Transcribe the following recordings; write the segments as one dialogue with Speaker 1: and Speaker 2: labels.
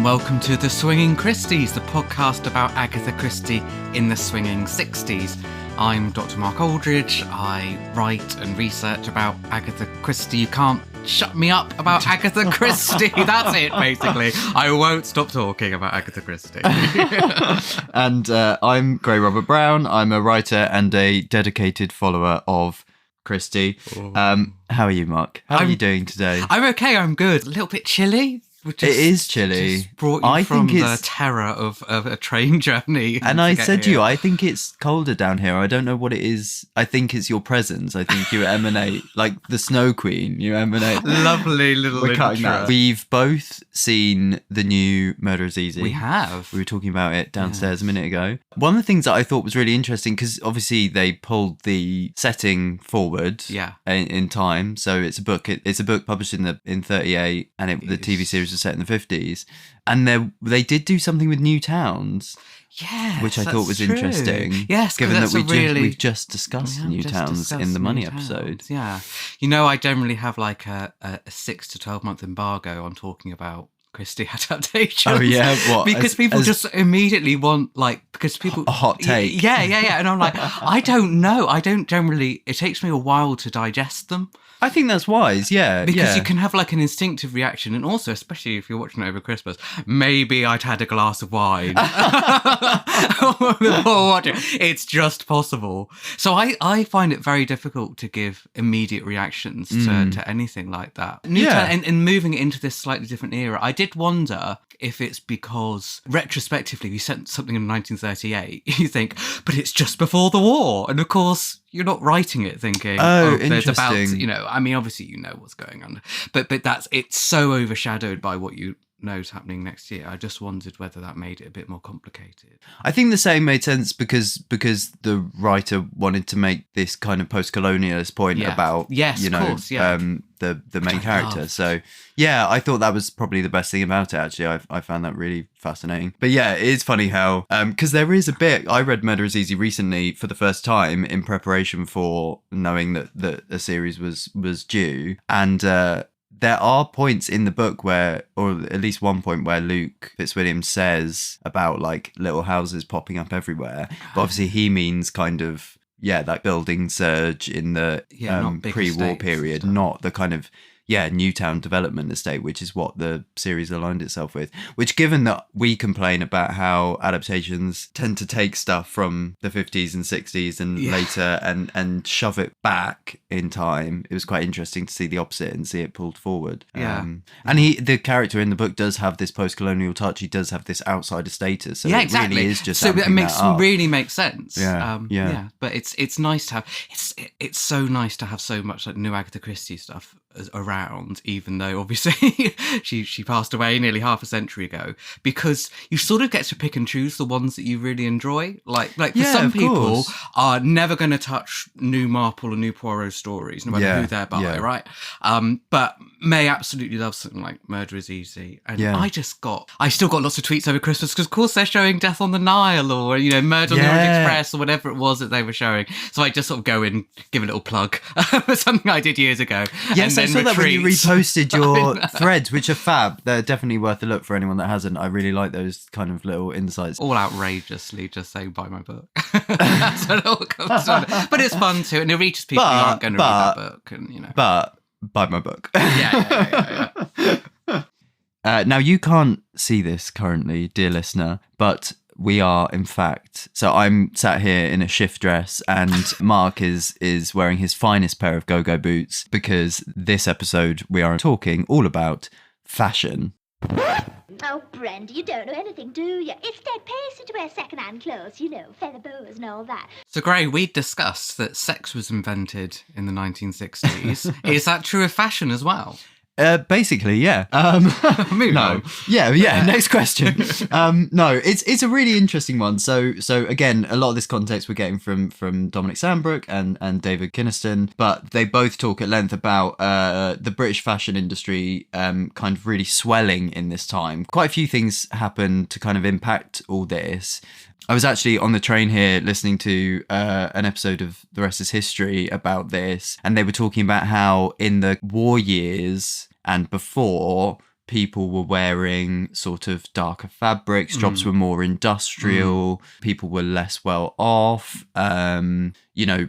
Speaker 1: Welcome to the Swinging Christies, the podcast about Agatha Christie in the swinging 60s. I'm Dr. Mark Aldridge. I write and research about Agatha Christie. You can't shut me up about Agatha Christie. That's it, basically. I won't stop talking about Agatha Christie.
Speaker 2: And I'm Gray Robert Brown. I'm a writer and a dedicated follower of Christie. How are you, Mark? How are you doing today?
Speaker 1: I'm okay, I'm good. A little bit chilly.
Speaker 2: It is chilly.
Speaker 1: Just brought you from the terror of a train journey.
Speaker 2: And I said to you, I think it's colder down here. I don't know what it is. I think it's your presence. I think you emanate, like the Snow Queen, you emanate.
Speaker 1: Lovely little intro.
Speaker 2: We've both seen the new Murder is Easy.
Speaker 1: We have.
Speaker 2: We were talking about it downstairs a minute ago. One of the things that I thought was really interesting, because obviously they pulled the setting forward in time. So it's a book. It's a book published in 1938, and the TV series was set in the 50s, and they did do something with new towns, which I thought was interesting.
Speaker 1: Yes,
Speaker 2: given that we've just discussed new towns in the Money episode.
Speaker 1: Yeah, you know, I generally have like a 6 to 12 month embargo on talking about Christie adaptations.
Speaker 2: Oh yeah, what?
Speaker 1: Because people just immediately want, like, because people
Speaker 2: a hot take.
Speaker 1: Yeah, and I'm like, I don't know. I don't generally. It takes me a while to digest them.
Speaker 2: I think that's wise, yeah.
Speaker 1: Because you can have like an instinctive reaction, and also, especially if you're watching it over Christmas, maybe I'd had a glass of wine before watching. It's just possible. So I find it very difficult to give immediate reactions to anything like that. And moving it into this slightly different era, I did wonder if it's because retrospectively we sent something in 1938, you think, but it's just before the war. And of course, you're not writing it thinking, there's about, you know, I mean, obviously you know what's going on, but it's so overshadowed by what you know is happening next year. I just wondered whether that made it a bit more complicated.
Speaker 2: I think the same made sense because the writer wanted to make this kind of post-colonialist point about, the main character. So yeah, I thought that was probably the best thing about it, actually. I found that really fascinating. But yeah, it is funny how, because there is a bit, I read Murder is Easy recently for the first time in preparation for knowing that a series was due. And there are points in the book where, or at least one point where Luke Fitzwilliam says about like little houses popping up everywhere. But obviously he means kind of, that building surge in the pre-war period, not the kind of, Newtown development estate, which is what the series aligned itself with. Which, given that we complain about how adaptations tend to take stuff from the 50s and 60s and later and shove it back in time, it was quite interesting to see the opposite and see it pulled forward. And the character in the book does have this post-colonial touch. He does have this outsider status. So it really is just
Speaker 1: so it really makes sense.
Speaker 2: But
Speaker 1: it's nice to have. It's so nice to have so much like new Agatha Christie stuff around, even though obviously she passed away nearly half a century ago, because you sort of get to pick and choose the ones that you really enjoy. Like for some people are never going to touch new Marple or new Poirot stories, no matter who they're by, right? But May absolutely loves something like Murder is Easy. And I still got lots of tweets over Christmas because of course they're showing Death on the Nile or, you know, Murder on the Orient Express or whatever it was that they were showing. So I just sort of go in, give a little plug for something I did years ago.
Speaker 2: Yes, I saw that when you reposted your threads, which are fab. They're definitely worth a look for anyone that hasn't. I really like those kind of little insights.
Speaker 1: All outrageously just saying, buy my book. That's what it all comes to. But it's fun too, and it reaches people who aren't going to read that book. And, you know.
Speaker 2: But buy my book.
Speaker 1: Yeah.
Speaker 2: Now, you can't see this currently, dear listener, but we are, in fact, so I'm sat here in a shift dress and Mark is wearing his finest pair of go-go boots because this episode we are talking all about fashion.
Speaker 3: Oh, Brenda, you don't know anything, do you? It's dead pacey to wear second-hand clothes, you know, feather boas and all that.
Speaker 1: So, Gray, we discussed that sex was invented in the 1960s. Is that true of fashion as well?
Speaker 2: Basically, yeah.
Speaker 1: No.
Speaker 2: Yeah. Next question. No, it's a really interesting one. So again, a lot of this context we're getting from Dominic Sandbrook and David Kinniston, but they both talk at length about the British fashion industry kind of really swelling in this time. Quite a few things happened to kind of impact all this. I was actually on the train here listening to an episode of The Rest is History about this, and they were talking about how in the war years and before, people were wearing sort of darker fabrics, jobs were more industrial, people were less well off,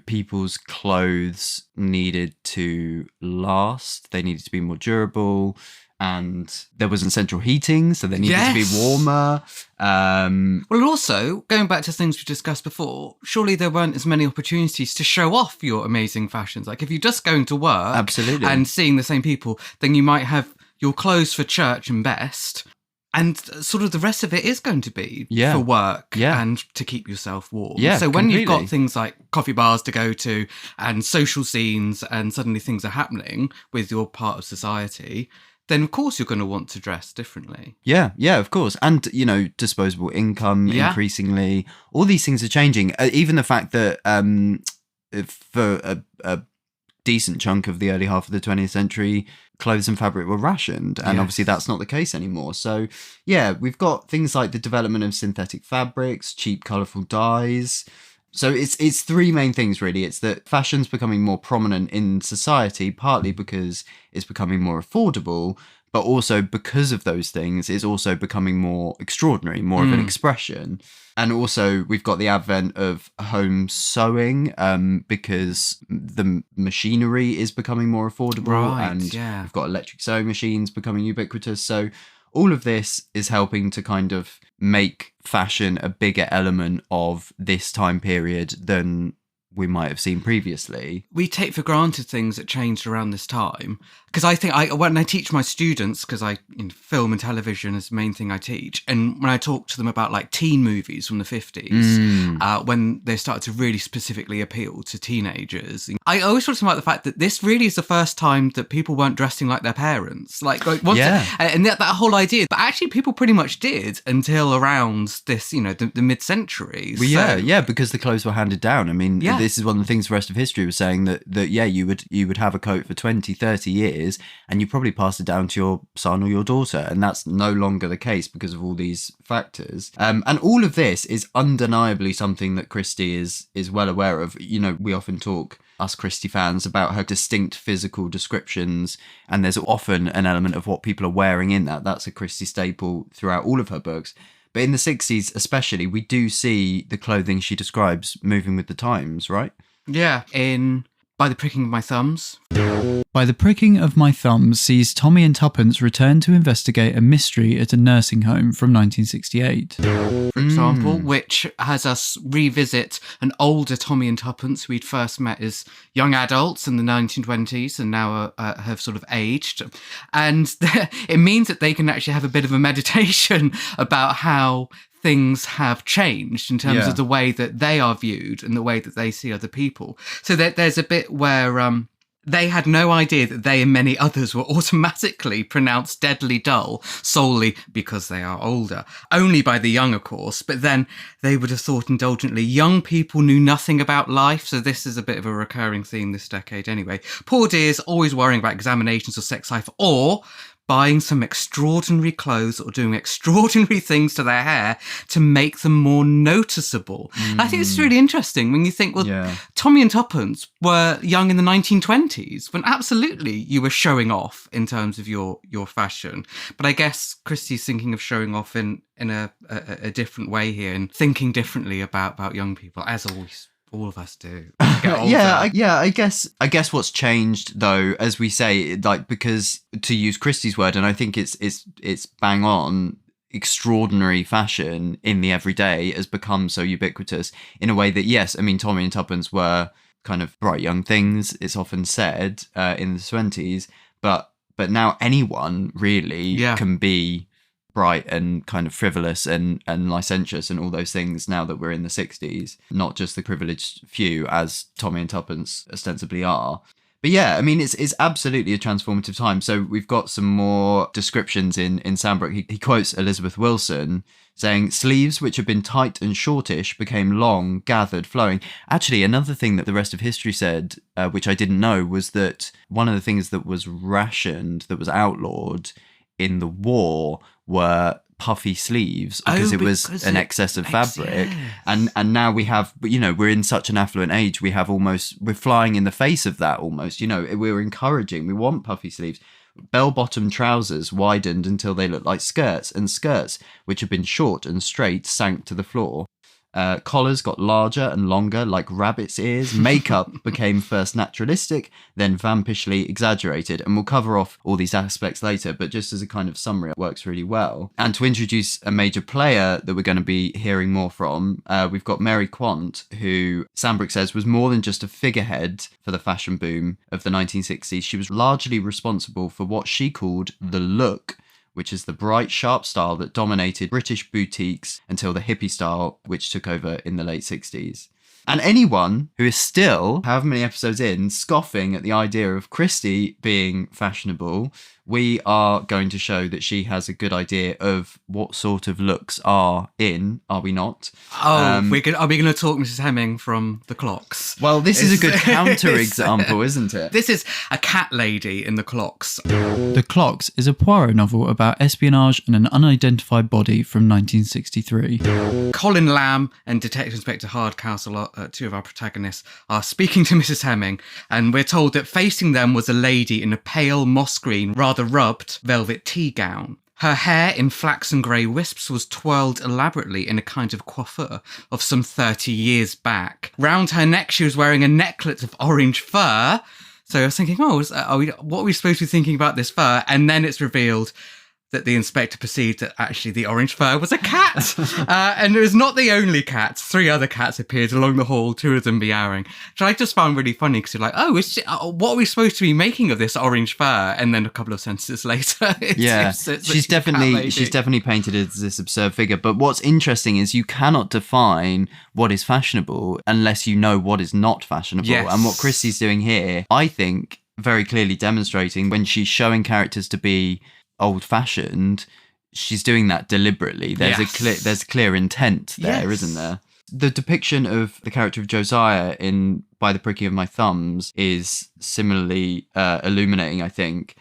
Speaker 2: people's clothes needed to last, they needed to be more durable. And there wasn't central heating, so they needed to be warmer.
Speaker 1: Well, also, going back to things we discussed before, surely there weren't as many opportunities to show off your amazing fashions. Like, if you're just going to work
Speaker 2: absolutely,
Speaker 1: and seeing the same people, then you might have your clothes for church and best, and sort of the rest of it is going to be for work and to keep yourself warm.
Speaker 2: Yeah,
Speaker 1: so when
Speaker 2: completely.
Speaker 1: you've got things like coffee bars to go to and social scenes, and suddenly things are happening with your part of society, then of course you're going to want to dress differently.
Speaker 2: Yeah, of course. And, disposable income increasingly, all these things are changing. Even the fact that for a decent chunk of the early half of the 20th century, clothes and fabric were rationed. And obviously that's not the case anymore. So, we've got things like the development of synthetic fabrics, cheap, colourful dyes. So it's three main things, really. It's that fashion's becoming more prominent in society, partly because it's becoming more affordable, but also because of those things, it's also becoming more extraordinary, more of an expression. And also we've got the advent of home sewing because the machinery is becoming more affordable, and we've got electric sewing machines becoming ubiquitous. So all of this is helping to kind of make fashion a bigger element of this time period than we might have seen previously.
Speaker 1: We take for granted things that changed around this time. Because I think when I teach my students, because film and television is the main thing I teach, and when I talk to them about like teen movies from the 50s, when they started to really specifically appeal to teenagers, I always talk to them about the fact that this really is the first time that people weren't dressing like their parents. And that whole idea, but actually people pretty much did until around this, the mid-century.
Speaker 2: Well, because the clothes were handed down. I mean, this is one of the things the rest of history was saying, that you would have a coat for 20, 30 years, and you probably pass it down to your son or your daughter, and that's no longer the case because of all these factors. And all of this is undeniably something that Christie is well aware of. We often talk, us Christie fans, about her distinct physical descriptions, and there's often an element of what people are wearing in that. That's a Christie staple throughout all of her books. But in the 60s especially, we do see the clothing she describes moving with the times, right?
Speaker 1: Yeah, in By the Pricking of My Thumbs.
Speaker 4: By the Pricking of My Thumbs sees Tommy and Tuppence return to investigate a mystery at a nursing home from 1968.
Speaker 1: For example, which has us revisit an older Tommy and Tuppence who we'd first met as young adults in the 1920s and now have sort of aged. And it means that they can actually have a bit of a meditation about how things have changed in terms of the way that they are viewed and the way that they see other people. So there's a bit where they had no idea that they and many others were automatically pronounced deadly dull solely because they are older. Only by the young, of course, but then they would have thought indulgently young people knew nothing about life, so this is a bit of a recurring theme this decade anyway. Poor dears always worrying about examinations or sex life, or buying some extraordinary clothes or doing extraordinary things to their hair to make them more noticeable. I think it's really interesting when you think, Tommy and Tuppence were young in the 1920s, when absolutely you were showing off in terms of your fashion. But I guess Christie's thinking of showing off in a different way here, and thinking differently about young people, as always. All of us do.
Speaker 2: I guess what's changed, though, as we say, like, because to use Christie's word, and I think it's bang on, extraordinary fashion in the everyday has become so ubiquitous in a way that, yes, I mean, Tommy and Tuppence were kind of bright young things, it's often said, in the 20s, but now anyone really can be bright and kind of frivolous and licentious and all those things now that we're in the 60s, not just the privileged few, as Tommy and Tuppence ostensibly are. But yeah, I mean, it's absolutely a transformative time. So we've got some more descriptions in Sandbrook. He quotes Elizabeth Wilson saying, sleeves which had been tight and shortish became long, gathered, flowing. Actually, another thing that the rest of history said, which I didn't know, was that one of the things that was rationed, that was outlawed in the war, were puffy sleeves because it was an excess of fabric. And now we have, we're in such an affluent age, we're flying in the face of that almost. We're encouraging, we want puffy sleeves. Bell-bottom trousers widened until they looked like skirts, and skirts, which had been short and straight, sank to the floor. Collars got larger and longer, like rabbit's ears. Makeup became first naturalistic, then vampishly exaggerated. And we'll cover off all these aspects later, but just as a kind of summary, it works really well. And to introduce a major player that we're going to be hearing more from, we've got Mary Quant, who Sandbrook says was more than just a figurehead for the fashion boom of the 1960s. She was largely responsible for what she called the look, which is the bright, sharp style that dominated British boutiques until the hippie style, which took over in the late 60s. And anyone who is still, however many episodes in, scoffing at the idea of Christie being fashionable, we are going to show that she has a good idea of what sort of looks are in, are we not?
Speaker 1: Are we going to talk Mrs. Hemming from The Clocks?
Speaker 2: Well, this is a good counter-example, isn't it?
Speaker 1: This is a cat lady in The Clocks.
Speaker 4: The Clocks is a Poirot novel about espionage and an unidentified body from 1963.
Speaker 1: Colin Lamb and Detective Inspector Hardcastle, two of our protagonists, are speaking to Mrs. Hemming, and we're told that facing them was a lady in a pale moss green, rather rubbed velvet tea gown. Her hair in flaxen grey wisps was twirled elaborately in a kind of coiffure of some 30 years back. Round her neck she was wearing a necklet of orange fur. So I was thinking, what are we supposed to be thinking about this fur? And then it's revealed that the inspector perceived that actually the orange fur was a cat. And it was not the only cat. 3 other cats appeared along the hall, 2 of them meowing, which I just found really funny because you're like, what are we supposed to be making of this orange fur? And then a couple of sentences later,
Speaker 2: she's definitely painted as this absurd figure. But what's interesting is you cannot define what is fashionable unless you know what is not fashionable. Yes. And what Christie's doing here, I think, very clearly demonstrating when she's showing characters to be old-fashioned, she's doing that deliberately. There's a clear intent there, isn't there? The depiction of the character of Josiah in By the Pricking of My Thumbs is similarly illuminating, I think.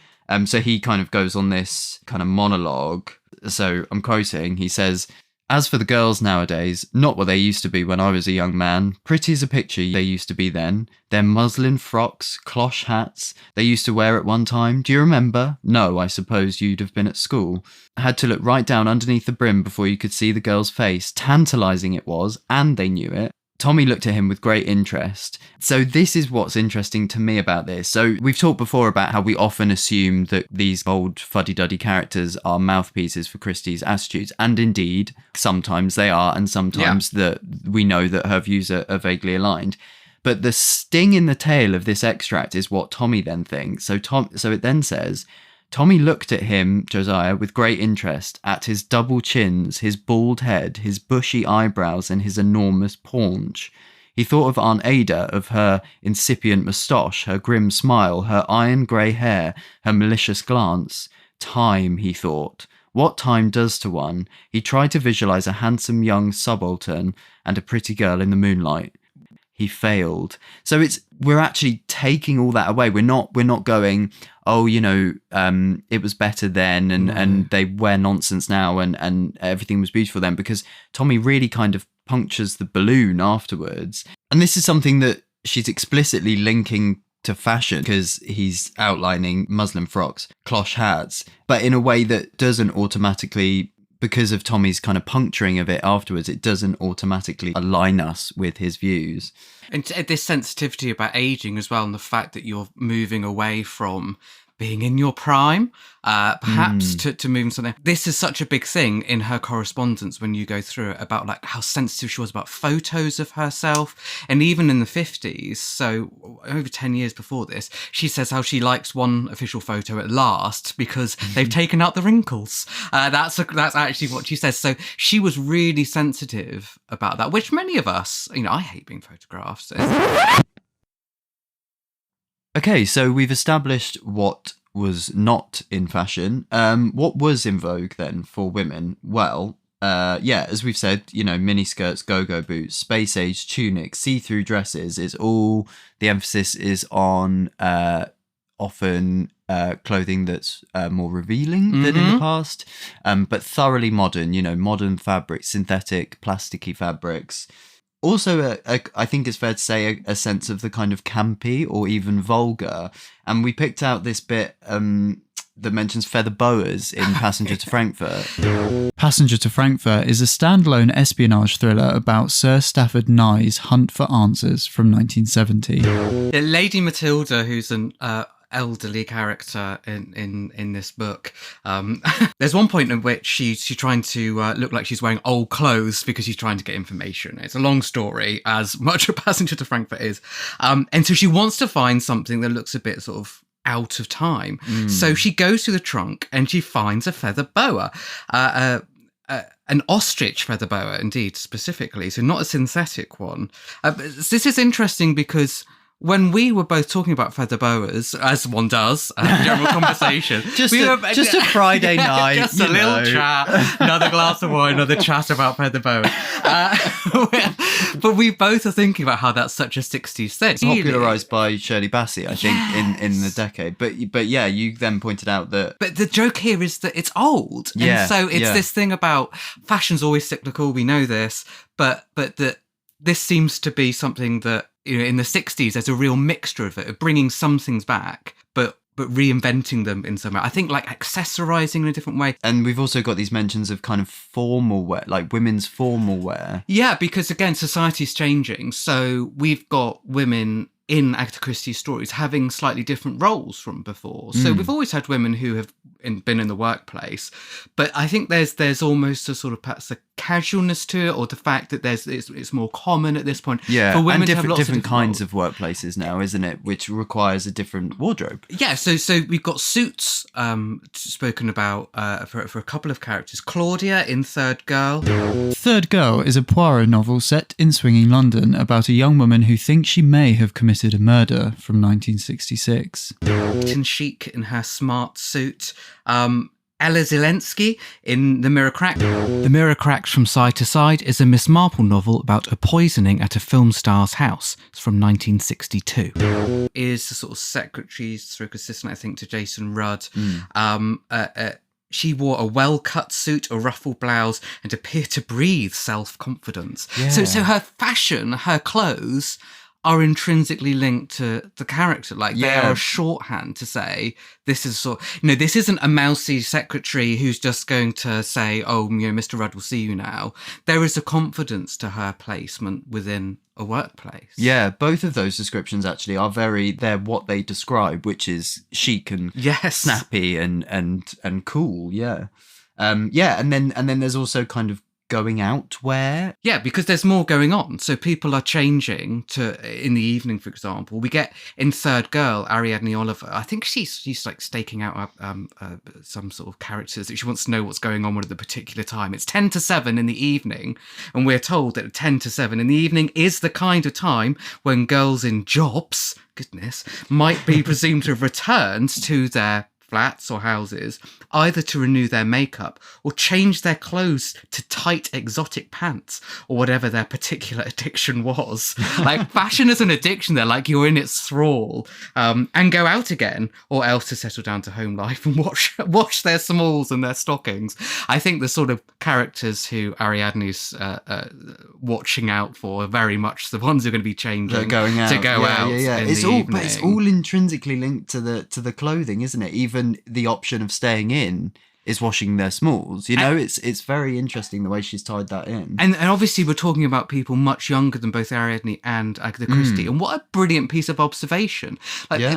Speaker 2: So he kind of goes on this kind of monologue. So I'm quoting, he says, "As for the girls nowadays, not what they used to be when I was a young man. Pretty as a picture they used to be then. Their muslin frocks, cloche hats they used to wear at one time. Do you remember? No, I suppose you'd have been at school. Had to look right down underneath the brim before you could see the girl's face. Tantalising it was, and they knew it." Tommy looked at him with great interest. So this is what's interesting to me about this. So we've talked before about how we often assume that these old fuddy-duddy characters are mouthpieces for Christie's attitudes. And indeed, sometimes they are, and sometimes we know that her views are vaguely aligned. But the sting in the tail of this extract is what Tommy then thinks. So it then says, Tommy looked at him, Josiah, with great interest, at his double chins, his bald head, his bushy eyebrows, and his enormous paunch. He thought of Aunt Ada, of her incipient moustache, her grim smile, her iron grey hair, her malicious glance. Time, he thought. What time does to one? He tried to visualise a handsome young subaltern and a pretty girl in the moonlight. He failed. So we're actually taking all that away. We're not going, it was better then and they wear nonsense now and everything was beautiful then, because Tommy really kind of punctures the balloon afterwards. And this is something that she's explicitly linking to fashion because he's outlining muslin frocks, cloche hats, but in a way that doesn't automatically, because of Tommy's kind of puncturing of it afterwards, it doesn't automatically align us with his views.
Speaker 1: And this sensitivity about aging as well, and the fact that you're moving away from being in your prime, perhaps to moving something. This is such a big thing in her correspondence when you go through it about like how sensitive she was about photos of herself. And even in the 50s, so over 10 years before this, she says how she likes one official photo at last because they've taken out the wrinkles. That's actually what she says. So she was really sensitive about that, which many of us, I hate being photographed.
Speaker 2: Okay, so we've established what was not in fashion. What was in vogue then for women? Well, as we've said, miniskirts, go-go boots, space age tunics, see-through dresses. It's all, the emphasis is on often clothing that's more revealing than in the past, but thoroughly modern, modern fabrics, synthetic, plasticky fabrics. Also, I think it's fair to say a sense of the kind of campy or even vulgar. And we picked out this bit that mentions feather boas in Passenger to Frankfurt.
Speaker 4: Passenger to Frankfurt is a standalone espionage thriller about Sir Stafford Nye's hunt for answers from 1970.
Speaker 1: Lady Matilda, who's an elderly character in this book. There's one point in which she's trying to look like she's wearing old clothes because she's trying to get information. It's a long story, as much a Passenger to Frankfurt is. And so she wants to find something that looks a bit sort of out of time. So she goes to the trunk and she finds a feather boa. An ostrich feather boa, indeed, specifically. So not a synthetic one. This is interesting because when we were both talking about feather boas, as one does, general conversation.
Speaker 2: just a Friday night.
Speaker 1: Just a little chat, another glass of wine, another chat about feather boas. But we both are thinking about how that's such a 60s thing.
Speaker 2: Popularised by Shirley Bassey, I think, in the decade. But yeah, you then pointed out that...
Speaker 1: But the joke here is that it's old.
Speaker 2: Yeah,
Speaker 1: and so it's this thing about fashion's always cyclical, we know this, but that this seems to be something that, in the 60s, there's a real mixture of it, of bringing some things back, but reinventing them in some way. I think like accessorizing in a different way.
Speaker 2: And we've also got these mentions of kind of formal wear, like women's formal wear.
Speaker 1: Yeah, because again, society's changing. So we've got women in Agatha Christie's stories having slightly different roles from before. So we've always had women who have been in the workplace, but I think there's almost a sort of perhaps a casualness to it, or the fact that it's more common at this point.
Speaker 2: Yeah,
Speaker 1: for women
Speaker 2: and
Speaker 1: to have lots
Speaker 2: different
Speaker 1: of
Speaker 2: kinds
Speaker 1: roles.
Speaker 2: of workplaces now, isn't it? Which requires a different wardrobe.
Speaker 1: Yeah, so we've got suits spoken about for a couple of characters. Claudia in Third Girl.
Speaker 4: Third Girl is a Poirot novel set in swinging London about a young woman who thinks she may have committed a murder from 1966.
Speaker 1: Chic in her smart suit. Ella Zelensky in The Mirror Crack. The Mirror Cracks from Side to Side is a Miss Marple novel about a poisoning at a film star's house. It's from 1962. Is the sort of secretary/assistant, I think, to Jason Rudd. She wore a well-cut suit, a ruffled blouse, and appeared to breathe self-confidence. Yeah. So her fashion, her clothes are intrinsically linked to the character. Like they are a shorthand to say this is this isn't a mousy secretary who's just going to say, oh, Mr. Rudd will see you now. There is a confidence to her placement within a workplace.
Speaker 2: Yeah, both of those descriptions actually are they're what they describe, which is chic and snappy and cool. Yeah. And then there's also kind of going out wear.
Speaker 1: Yeah, because there's more going on. So people are changing to in the evening, for example. We get in Third Girl, Ariadne Oliver. I think she's like staking out some sort of characters that she wants to know what's going on at a particular time. It's 10 to 7 in the evening, and we're told that 10 to 7 in the evening is the kind of time when girls in jobs, might be presumed to have returned to their flats or houses, either to renew their makeup or change their clothes to tight exotic pants or whatever their particular addiction was. Like fashion is an addiction there, like you're in its thrall, and go out again, or else to settle down to home life and wash their smalls and their stockings. I think the sort of characters who Ariadne's watching out for are very much the ones who are going to be changing.
Speaker 2: They're going out.
Speaker 1: To go out.
Speaker 2: Yeah.
Speaker 1: In
Speaker 2: it's
Speaker 1: the
Speaker 2: all,
Speaker 1: evening.
Speaker 2: but it's all intrinsically linked to the clothing, isn't it? Even the option of staying in is washing their smalls. It's very interesting the way she's tied that in.
Speaker 1: And obviously we're talking about people much younger than both Ariadne and Agatha Christie. And what a brilliant piece of observation.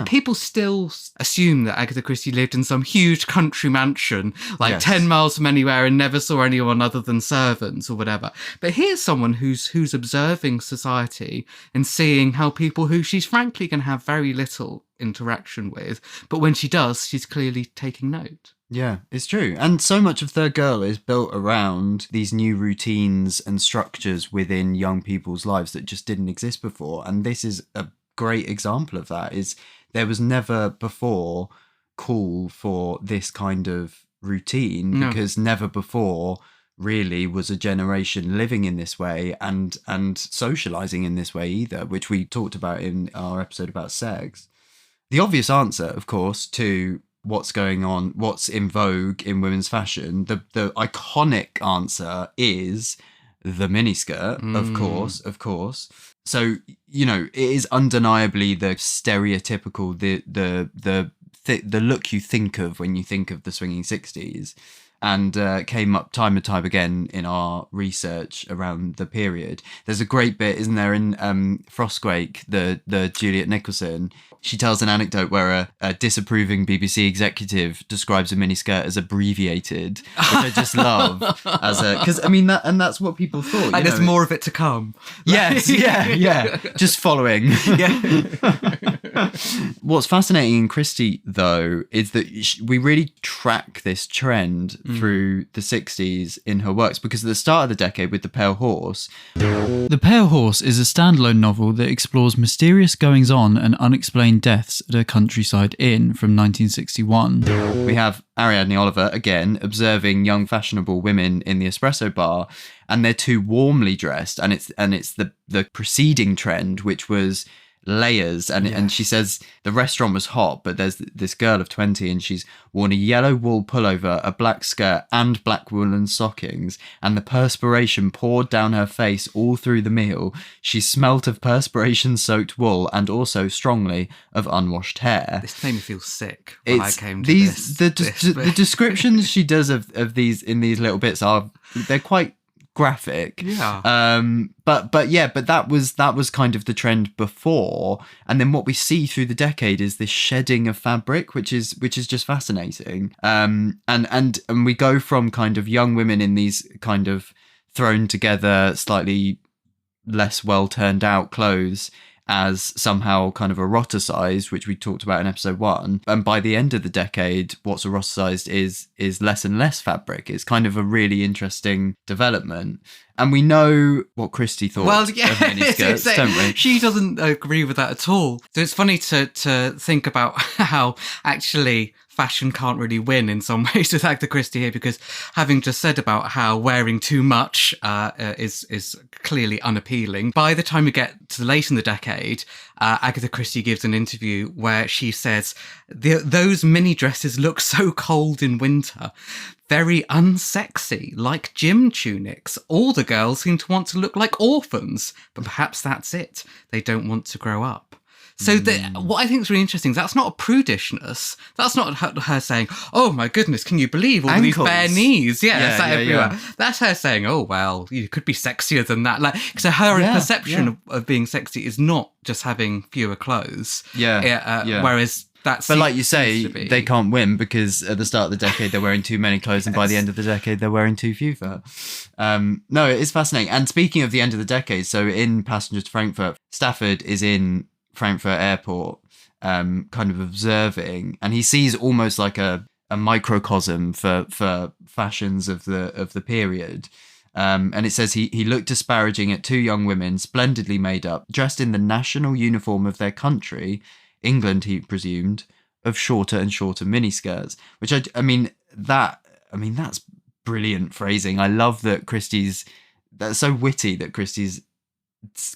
Speaker 1: People still assume that Agatha Christie lived in some huge country mansion, 10 miles from anywhere, and never saw anyone other than servants or whatever. But here's someone who's observing society and seeing how people who she's frankly going to have very little interaction with, but when she does, she's clearly taking note.
Speaker 2: Yeah, it's true. And so much of Third Girl is built around these new routines and structures within young people's lives that just didn't exist before. And this is a great example of that, is there was never before call for this kind of routine, because never before really was a generation living in this way and socializing in this way either, which we talked about in our episode about sex. The obvious answer, of course, to what's going on, what's in vogue in women's fashion, the iconic answer is the miniskirt, of course. So, you know, it is undeniably the stereotypical, the look you think of when you think of the swinging 60s. And came up time and time again in our research around the period. There's a great bit, isn't there, in Frostquake, the Juliet Nicholson. She tells an anecdote where a disapproving BBC executive describes a miniskirt as abbreviated, which I just love. Because I mean that's what people thought.
Speaker 1: And there's more of it to come.
Speaker 2: Yes, yeah, just following. Yeah. What's fascinating in Christie, though, is that we really track this trend through the 60s in her works, because at the start of the decade with The Pale Horse.
Speaker 4: The Pale Horse is a standalone novel that explores mysterious goings-on and unexplained deaths at a countryside inn from 1961.
Speaker 2: We have Ariadne Oliver, again, observing young fashionable women in the espresso bar, and they're too warmly dressed, and it's the preceding trend, which was layers, and she says the restaurant was hot, but there's this girl of 20 and she's worn a yellow wool pullover, a black skirt and black woolen stockings, and the perspiration poured down her face all through the meal. She smelt of perspiration soaked wool and also strongly of unwashed hair.
Speaker 1: This made me feel sick when I came to
Speaker 2: the descriptions she does of these in these little bits they're quite graphic. But that was kind of the trend before, and then what we see through the decade is this shedding of fabric, which is just fascinating. And we go from kind of young women in these kind of thrown together, slightly less well turned out clothes as somehow kind of eroticized, which we talked about in episode 1. And by the end of the decade, what's eroticized is less and less fabric. It's kind of a really interesting development. And we know what Christie thought of miniskirts, don't we?
Speaker 1: She doesn't agree with that at all. So it's funny to think about how actually fashion can't really win in some ways with Agatha Christie here, because having just said about how wearing too much is clearly unappealing, by the time we get to late in the decade, Agatha Christie gives an interview where she says, those mini dresses look so cold in winter, very unsexy, like gym tunics. All the girls seem to want to look like orphans, but perhaps that's it. They don't want to grow up. So what I think is really interesting is that's not a prudishness. That's not her saying, oh my goodness, can you believe all
Speaker 2: Ankles.
Speaker 1: These bare knees? Everywhere.
Speaker 2: Yeah.
Speaker 1: That's her saying, oh, well, you could be sexier than that. Like, so her perception of being sexy is not just having fewer clothes. Whereas that's...
Speaker 2: But like you say, they can't win because at the start of the decade, they're wearing too many clothes, and by the end of the decade, they're wearing too few for her. No, it is fascinating. And speaking of the end of the decade, so in Passenger to Frankfurt, Stafford is in Frankfurt airport, kind of observing, and he sees almost like a microcosm for fashions of the period. And it says he looked disparaging at two young women, splendidly made up, dressed in the national uniform of their country, England, he presumed, of shorter and shorter miniskirts. Which that's brilliant phrasing. I love that that's so witty that Christie's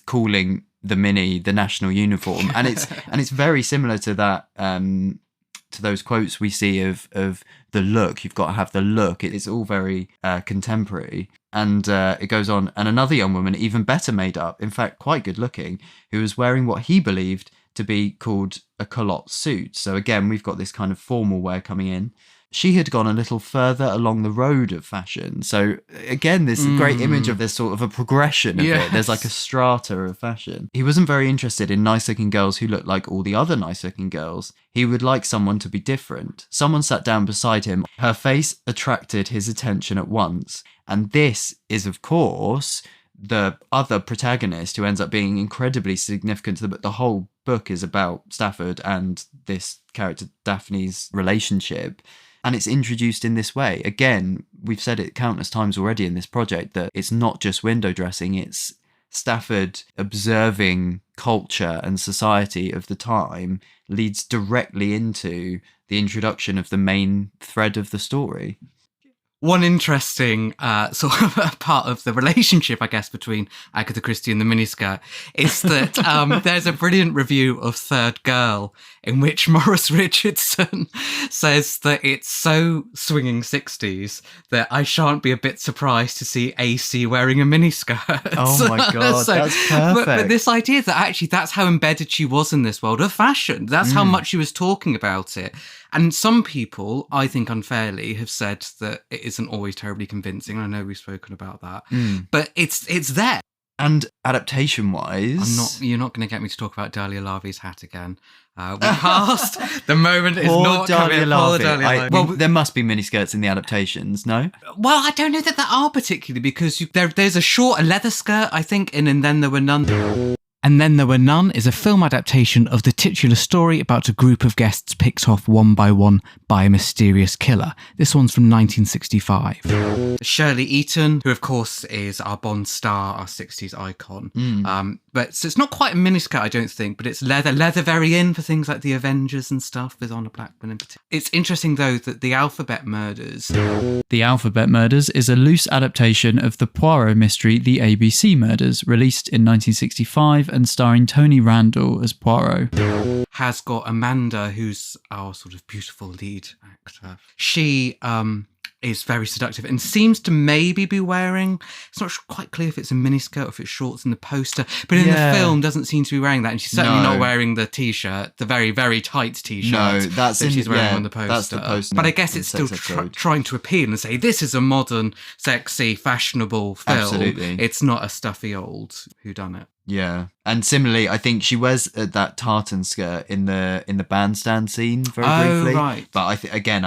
Speaker 2: calling the mini the national uniform, and it's very similar to that, to those quotes we see of the look. You've got to have the look. It's all very contemporary. And it goes on, and another young woman, even better made up, in fact quite good looking, who was wearing what he believed to be called a culotte suit. So again, we've got this kind of formal wear coming in. She had gone a little further along the road of fashion. So again, this great image of this sort of a progression of it. There's like a strata of fashion. He wasn't very interested in nice-looking girls who looked like all the other nice-looking girls. He would like someone to be different. Someone sat down beside him. Her face attracted his attention at once. And this is, of course, the other protagonist who ends up being incredibly significant to the whole book is about Stafford and this character Daphne's relationship. And it's introduced in this way. Again, we've said it countless times already in this project that it's not just window dressing, it's Stafford observing culture and society of the time leads directly into the introduction of the main thread of the story.
Speaker 1: One interesting sort of part of the relationship, I guess, between Agatha Christie and the miniskirt is that there's a brilliant review of Third Girl in which Maurice Richardson says that it's so swinging 60s that I shan't be a bit surprised to see AC wearing a miniskirt.
Speaker 2: Oh my God, that's perfect.
Speaker 1: But this idea that actually that's how embedded she was in this world of fashion. That's how much she was talking about it. And some people, I think unfairly, have said that it isn't always terribly convincing. I know we've spoken about that, but it's there.
Speaker 2: And adaptation-wise,
Speaker 1: you're not going to get me to talk about Dahlia Larvi's hat again. We passed the moment. Is not
Speaker 2: Dahlia
Speaker 1: coming. Poor Dahlia
Speaker 2: Larvi. There must be miniskirts in the adaptations, no?
Speaker 1: Well, I don't know that there are particularly because there's a leather skirt, I think, and Then There Were None. And Then There Were None is a film adaptation of the titular story about a group of guests picked off one by one by a mysterious killer. This one's from 1965. Shirley Eaton, who of course is our Bond star, our 60s icon. But so it's not quite a miniskirt, I don't think, but it's leather very in for things like the Avengers and stuff with Honor Blackburn in particular. It's interesting though that The Alphabet Murders.
Speaker 4: The Alphabet Murders is a loose adaptation of the Poirot mystery The ABC Murders, released in 1965 and starring Tony Randall as Poirot.
Speaker 1: Has got Amanda, who's our sort of beautiful lead actor. She is very seductive and seems to maybe be wearing, it's not quite clear if it's a miniskirt or if it's shorts in the poster, but in the film doesn't seem to be wearing that, and she's certainly not wearing the t-shirt, the very, very tight t-shirt that she's wearing on the poster.
Speaker 2: That's the poster.
Speaker 1: But I guess it's still trying to appeal and say, this is a modern, sexy, fashionable film.
Speaker 2: Absolutely.
Speaker 1: It's not a stuffy old whodunit.
Speaker 2: Yeah, and similarly, I think she wears that tartan skirt in the bandstand scene very briefly.
Speaker 1: Right.
Speaker 2: But I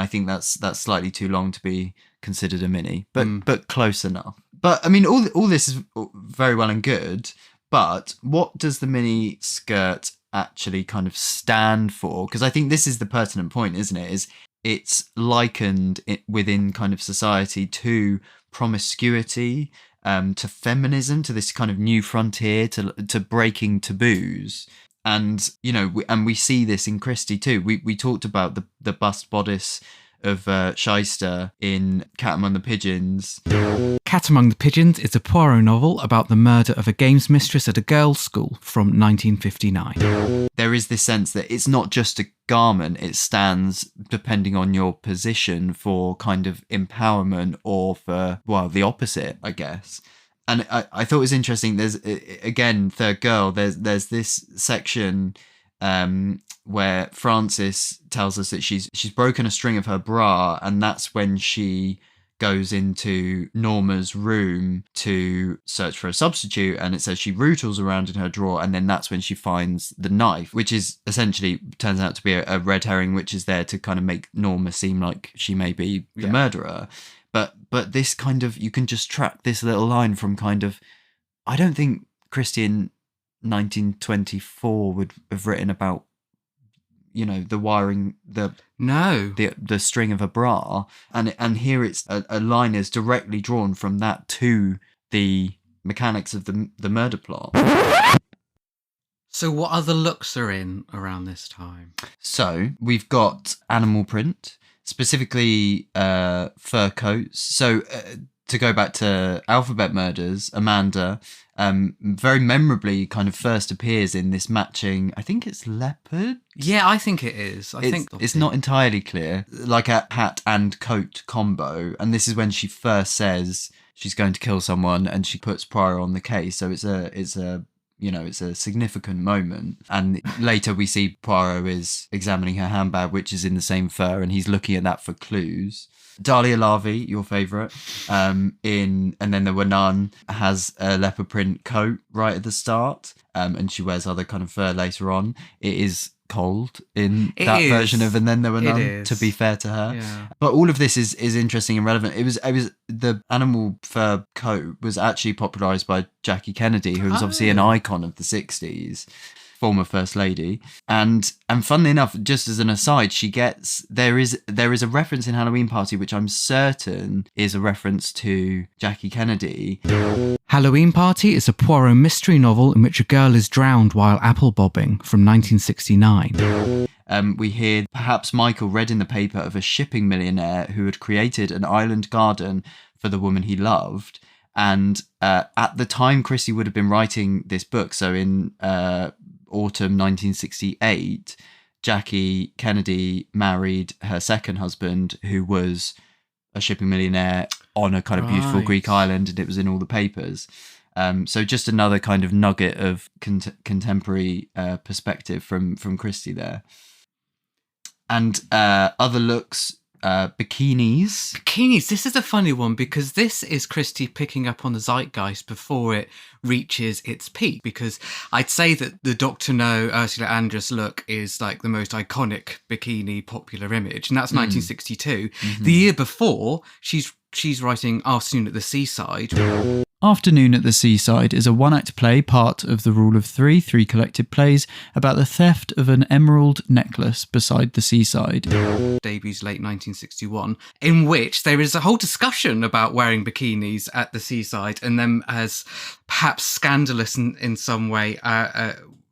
Speaker 2: think that's slightly too long to be considered a mini, but close enough. But I mean, all this is very well and good. But what does the mini skirt actually kind of stand for? Because I think this is the pertinent point, isn't it? It's likened within kind of society to promiscuity. To feminism, to this kind of new frontier, to breaking taboos. And, you know, we see this in Christie too. We talked about the bust bodice of Shyster in Cat Among the Pigeons.
Speaker 1: Cat Among the Pigeons is a Poirot novel about the murder of a games mistress at a girls' school from 1959.
Speaker 2: There is this sense that it's not just a garment, it stands, depending on your position, for kind of empowerment or for, well, the opposite, I guess. And I thought it was interesting, there's, again, Third Girl, there's this section where Frances tells us that she's broken a string of her bra, and that's when she goes into Norma's room to search for a substitute, and it says she rootles around in her drawer, and then that's when she finds the knife, which is essentially turns out to be a red herring, which is there to kind of make Norma seem like she may be the murderer. But this kind of, you can just track this little line from kind of, I don't think Christie in 1924 would have written about, you know, the wiring, the string of a bra, and here it's a line is directly drawn from that to the mechanics of the murder plot.
Speaker 1: So what other looks are in around this time?
Speaker 2: So we've got animal print, specifically fur coats. So to go back to Alphabet Murders, Amanda very memorably kind of first appears in this matching, I think it's leopard?
Speaker 1: Yeah, I think it is. I think
Speaker 2: it's not entirely clear, like a hat and coat combo. And this is when she first says she's going to kill someone and she puts Poirot on the case. So it's a significant moment. And later we see Poirot is examining her handbag, which is in the same fur, and he's looking at that for clues. Dahlia Larvi, your favourite, in And Then There Were None, has a leopard print coat right at the start, and she wears other kind of fur later on. It is cold in that version of And Then There Were None, to be fair to her.
Speaker 1: Yeah.
Speaker 2: But all of this is interesting and relevant. It was the animal fur coat was actually popularised by Jackie Kennedy, who was obviously an icon of the 60s. former First Lady. And funnily enough, just as an aside, there is a reference in Halloween Party, which I'm certain is a reference to Jackie Kennedy.
Speaker 1: Halloween Party is a Poirot mystery novel in which a girl is drowned while apple bobbing from 1969.
Speaker 2: We hear perhaps Michael read in the paper of a shipping millionaire who had created an island garden for the woman he loved. And at the time Christie would have been writing this book, so in autumn 1968, Jackie Kennedy married her second husband, who was a shipping millionaire on a kind of beautiful Greek island, and it was in all the papers. So just another kind of nugget of contemporary perspective from Christie there. And other looks, bikinis.
Speaker 1: Bikinis, this is a funny one because this is Christie picking up on the zeitgeist before it reaches its peak, because I'd say that the Dr. No Ursula Andress look is like the most iconic bikini popular image, and that's 1962. Mm-hmm. The year before, she's writing Afternoon at the Seaside.
Speaker 4: Afternoon at the Seaside is a one-act play, part of the Rule of Three collected plays about the theft of an emerald necklace beside the seaside.
Speaker 1: Debuts late 1961, in which there is a whole discussion about wearing bikinis at the seaside, and them as perhaps scandalous in some way.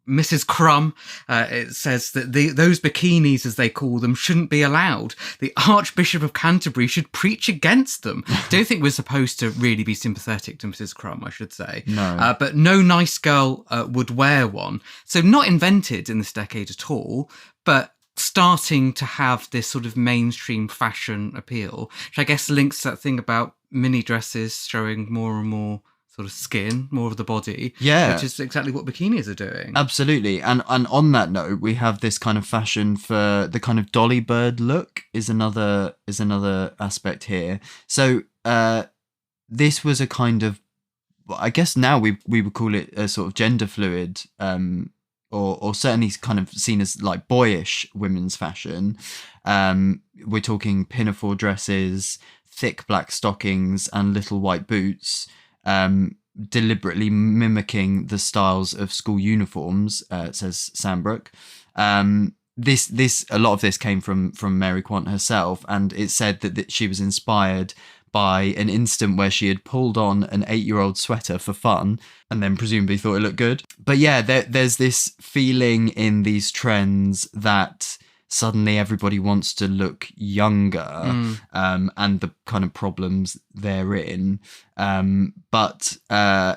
Speaker 1: Mrs. Crumb, it says that those bikinis, as they call them, shouldn't be allowed. The Archbishop of Canterbury should preach against them. Don't think we're supposed to really be sympathetic to Mrs. Crumb, I should say.
Speaker 2: No.
Speaker 1: But no nice girl would wear one. So not invented in this decade at all, but starting to have this sort of mainstream fashion appeal, which I guess links to that thing about mini dresses showing more and more sort of skin, more of the body, which is exactly what bikinis are doing.
Speaker 2: Absolutely. And on that note, we have this kind of fashion for the kind of dolly bird look is another aspect here. So this was a kind of, I guess now we would call it a sort of gender fluid, or certainly kind of seen as like boyish women's fashion. We're talking pinafore dresses, thick black stockings and little white boots, deliberately mimicking the styles of school uniforms, says Sandbrook. This a lot of this came from Mary Quant herself, and it said that she was inspired by an instant where she had pulled on an 8-year-old sweater for fun and then presumably thought it looked good. But yeah, there's this feeling in these trends that suddenly everybody wants to look younger, and the kind of problems therein. But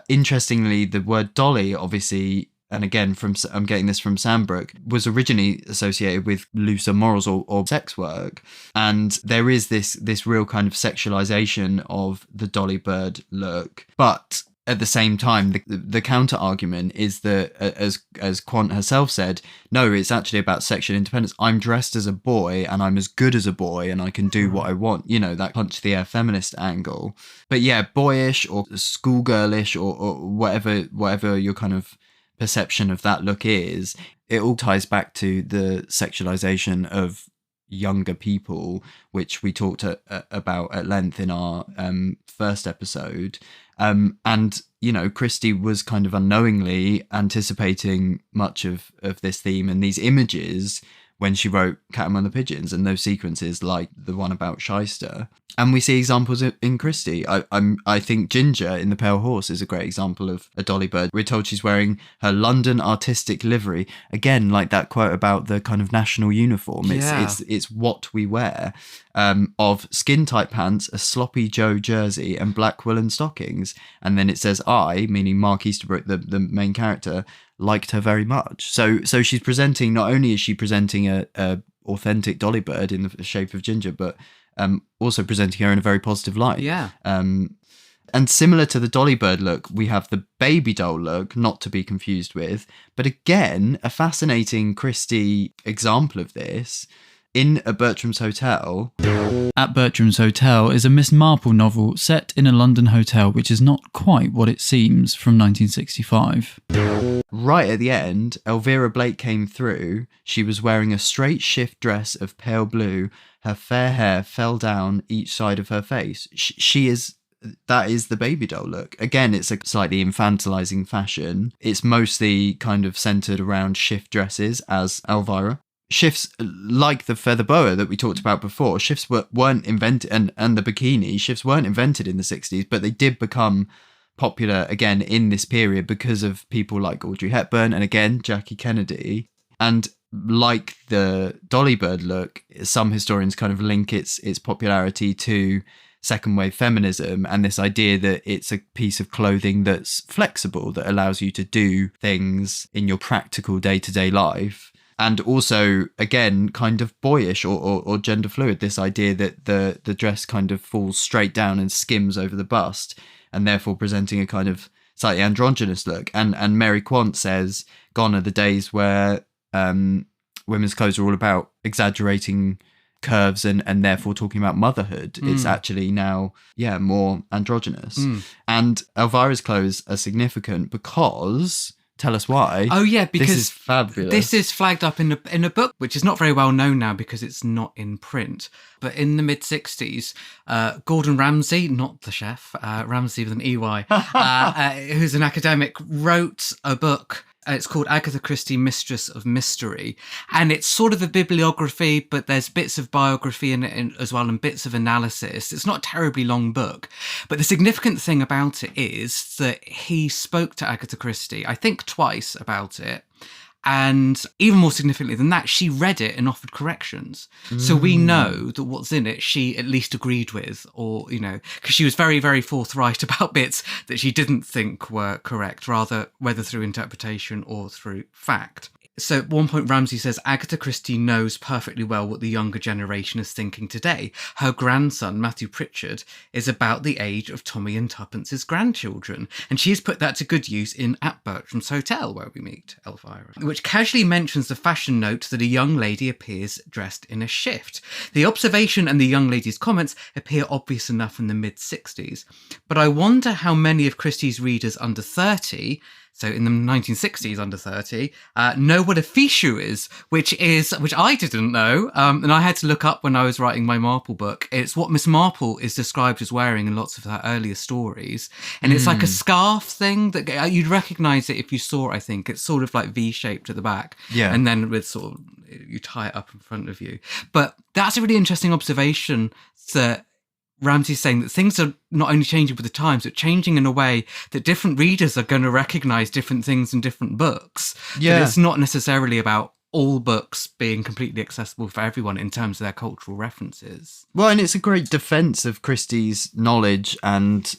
Speaker 2: interestingly, the word dolly, obviously, and again, I'm getting this from Sandbrook, was originally associated with looser morals or sex work. And there is this real kind of sexualization of the dolly bird look. But at the same time, the counter argument is that, as Quant herself said, no, it's actually about sexual independence. I'm dressed as a boy and I'm as good as a boy and I can do what I want. You know, that punch the air feminist angle. But yeah, boyish or schoolgirlish or whatever your kind of perception of that look is, it all ties back to the sexualization of younger people, which we talked about at length in our first episode. And, you know, Christie was kind of unknowingly anticipating much of this theme and these images when she wrote Cat Among the Pigeons and those sequences like the one about Shyster. And we see examples in Christie. I think Ginger in The Pale Horse is a great example of a dolly bird. We're told she's wearing her London artistic livery. Again, like that quote about the kind of national uniform. It's what we wear, of skin-tight pants, a sloppy Joe jersey and black woolen stockings. And then it says I, meaning Mark Easterbrook, the main character, liked her very much. So she's presenting, not only is she presenting a authentic dolly bird in the shape of Ginger, but also presenting her in a very positive light.
Speaker 1: Yeah.
Speaker 2: And similar to the dolly bird look, we have the baby doll look, not to be confused with, but again, a fascinating Christie example of this in A Bertram's Hotel.
Speaker 4: At Bertram's Hotel is a Miss Marple novel set in a London hotel, which is not quite what it seems, from 1965.
Speaker 2: Right at the end, Elvira Blake came through. She was wearing a straight shift dress of pale blue. Her fair hair fell down each side of her face. She is that is the baby doll look. Again, it's a slightly infantilizing fashion. It's mostly kind of centered around shift dresses as Elvira. Shifts like the feather boa that we talked about before, shifts weren't invented, and the bikini, shifts weren't invented in the 60s, but they did become popular again in this period because of people like Audrey Hepburn and again Jackie Kennedy. And like the dolly bird look, some historians kind of link its popularity to second wave feminism and this idea that it's a piece of clothing that's flexible, that allows you to do things in your practical day-to-day life. And also, again, kind of boyish or gender fluid, this idea that the dress kind of falls straight down and skims over the bust, and therefore presenting a kind of slightly androgynous look. And Mary Quant says, gone are the days where women's clothes are all about exaggerating curves and therefore talking about motherhood. It's actually now, more androgynous. And Elvira's clothes are significant because... Tell us why.
Speaker 1: Oh yeah, because
Speaker 2: this is fabulous.
Speaker 1: This is flagged up in a book which is not very well known now because it's not in print. But in the mid 60s, Gordon Ramsay, not the chef, Ramsay with an EY, who's an academic, wrote a book. It's called Agatha Christie, Mistress of Mystery. And it's sort of a bibliography, but there's bits of biography in it as well and bits of analysis. It's not a terribly long book. But the significant thing about it is that he spoke to Agatha Christie, I think twice about it. And even more significantly than that, she read it and offered corrections. So we know that what's in it, she at least agreed with, or, because she was very, very forthright about bits that she didn't think were correct, rather, whether through interpretation or through fact. So at one point, Ramsay says, Agatha Christie knows perfectly well what the younger generation is thinking today. Her grandson, Matthew Pritchard, is about the age of Tommy and Tuppence's grandchildren. And she's put that to good use in At Bertram's Hotel, where we meet Elvira, which casually mentions the fashion note that a young lady appears dressed in a shift. The observation and the young lady's comments appear obvious enough in the mid-60s. But I wonder how many of Christie's readers under 30... so in the 1960s, under 30, know what a fichu is, which I didn't know, and I had to look up when I was writing my Marple book. It's what Miss Marple is described as wearing in lots of her earlier stories, and it's like a scarf thing that you'd recognise it if you saw it. I think it's sort of like V-shaped at the back, and then with sort of you tie it up in front of you. But that's a really interesting observation that Ramsay's saying that things are not only changing with the times, but changing in a way that different readers are going to recognise different things in different books. Yeah. That it's not necessarily about all books being completely accessible for everyone in terms of their cultural references.
Speaker 2: Well, and it's a great defence of Christie's knowledge and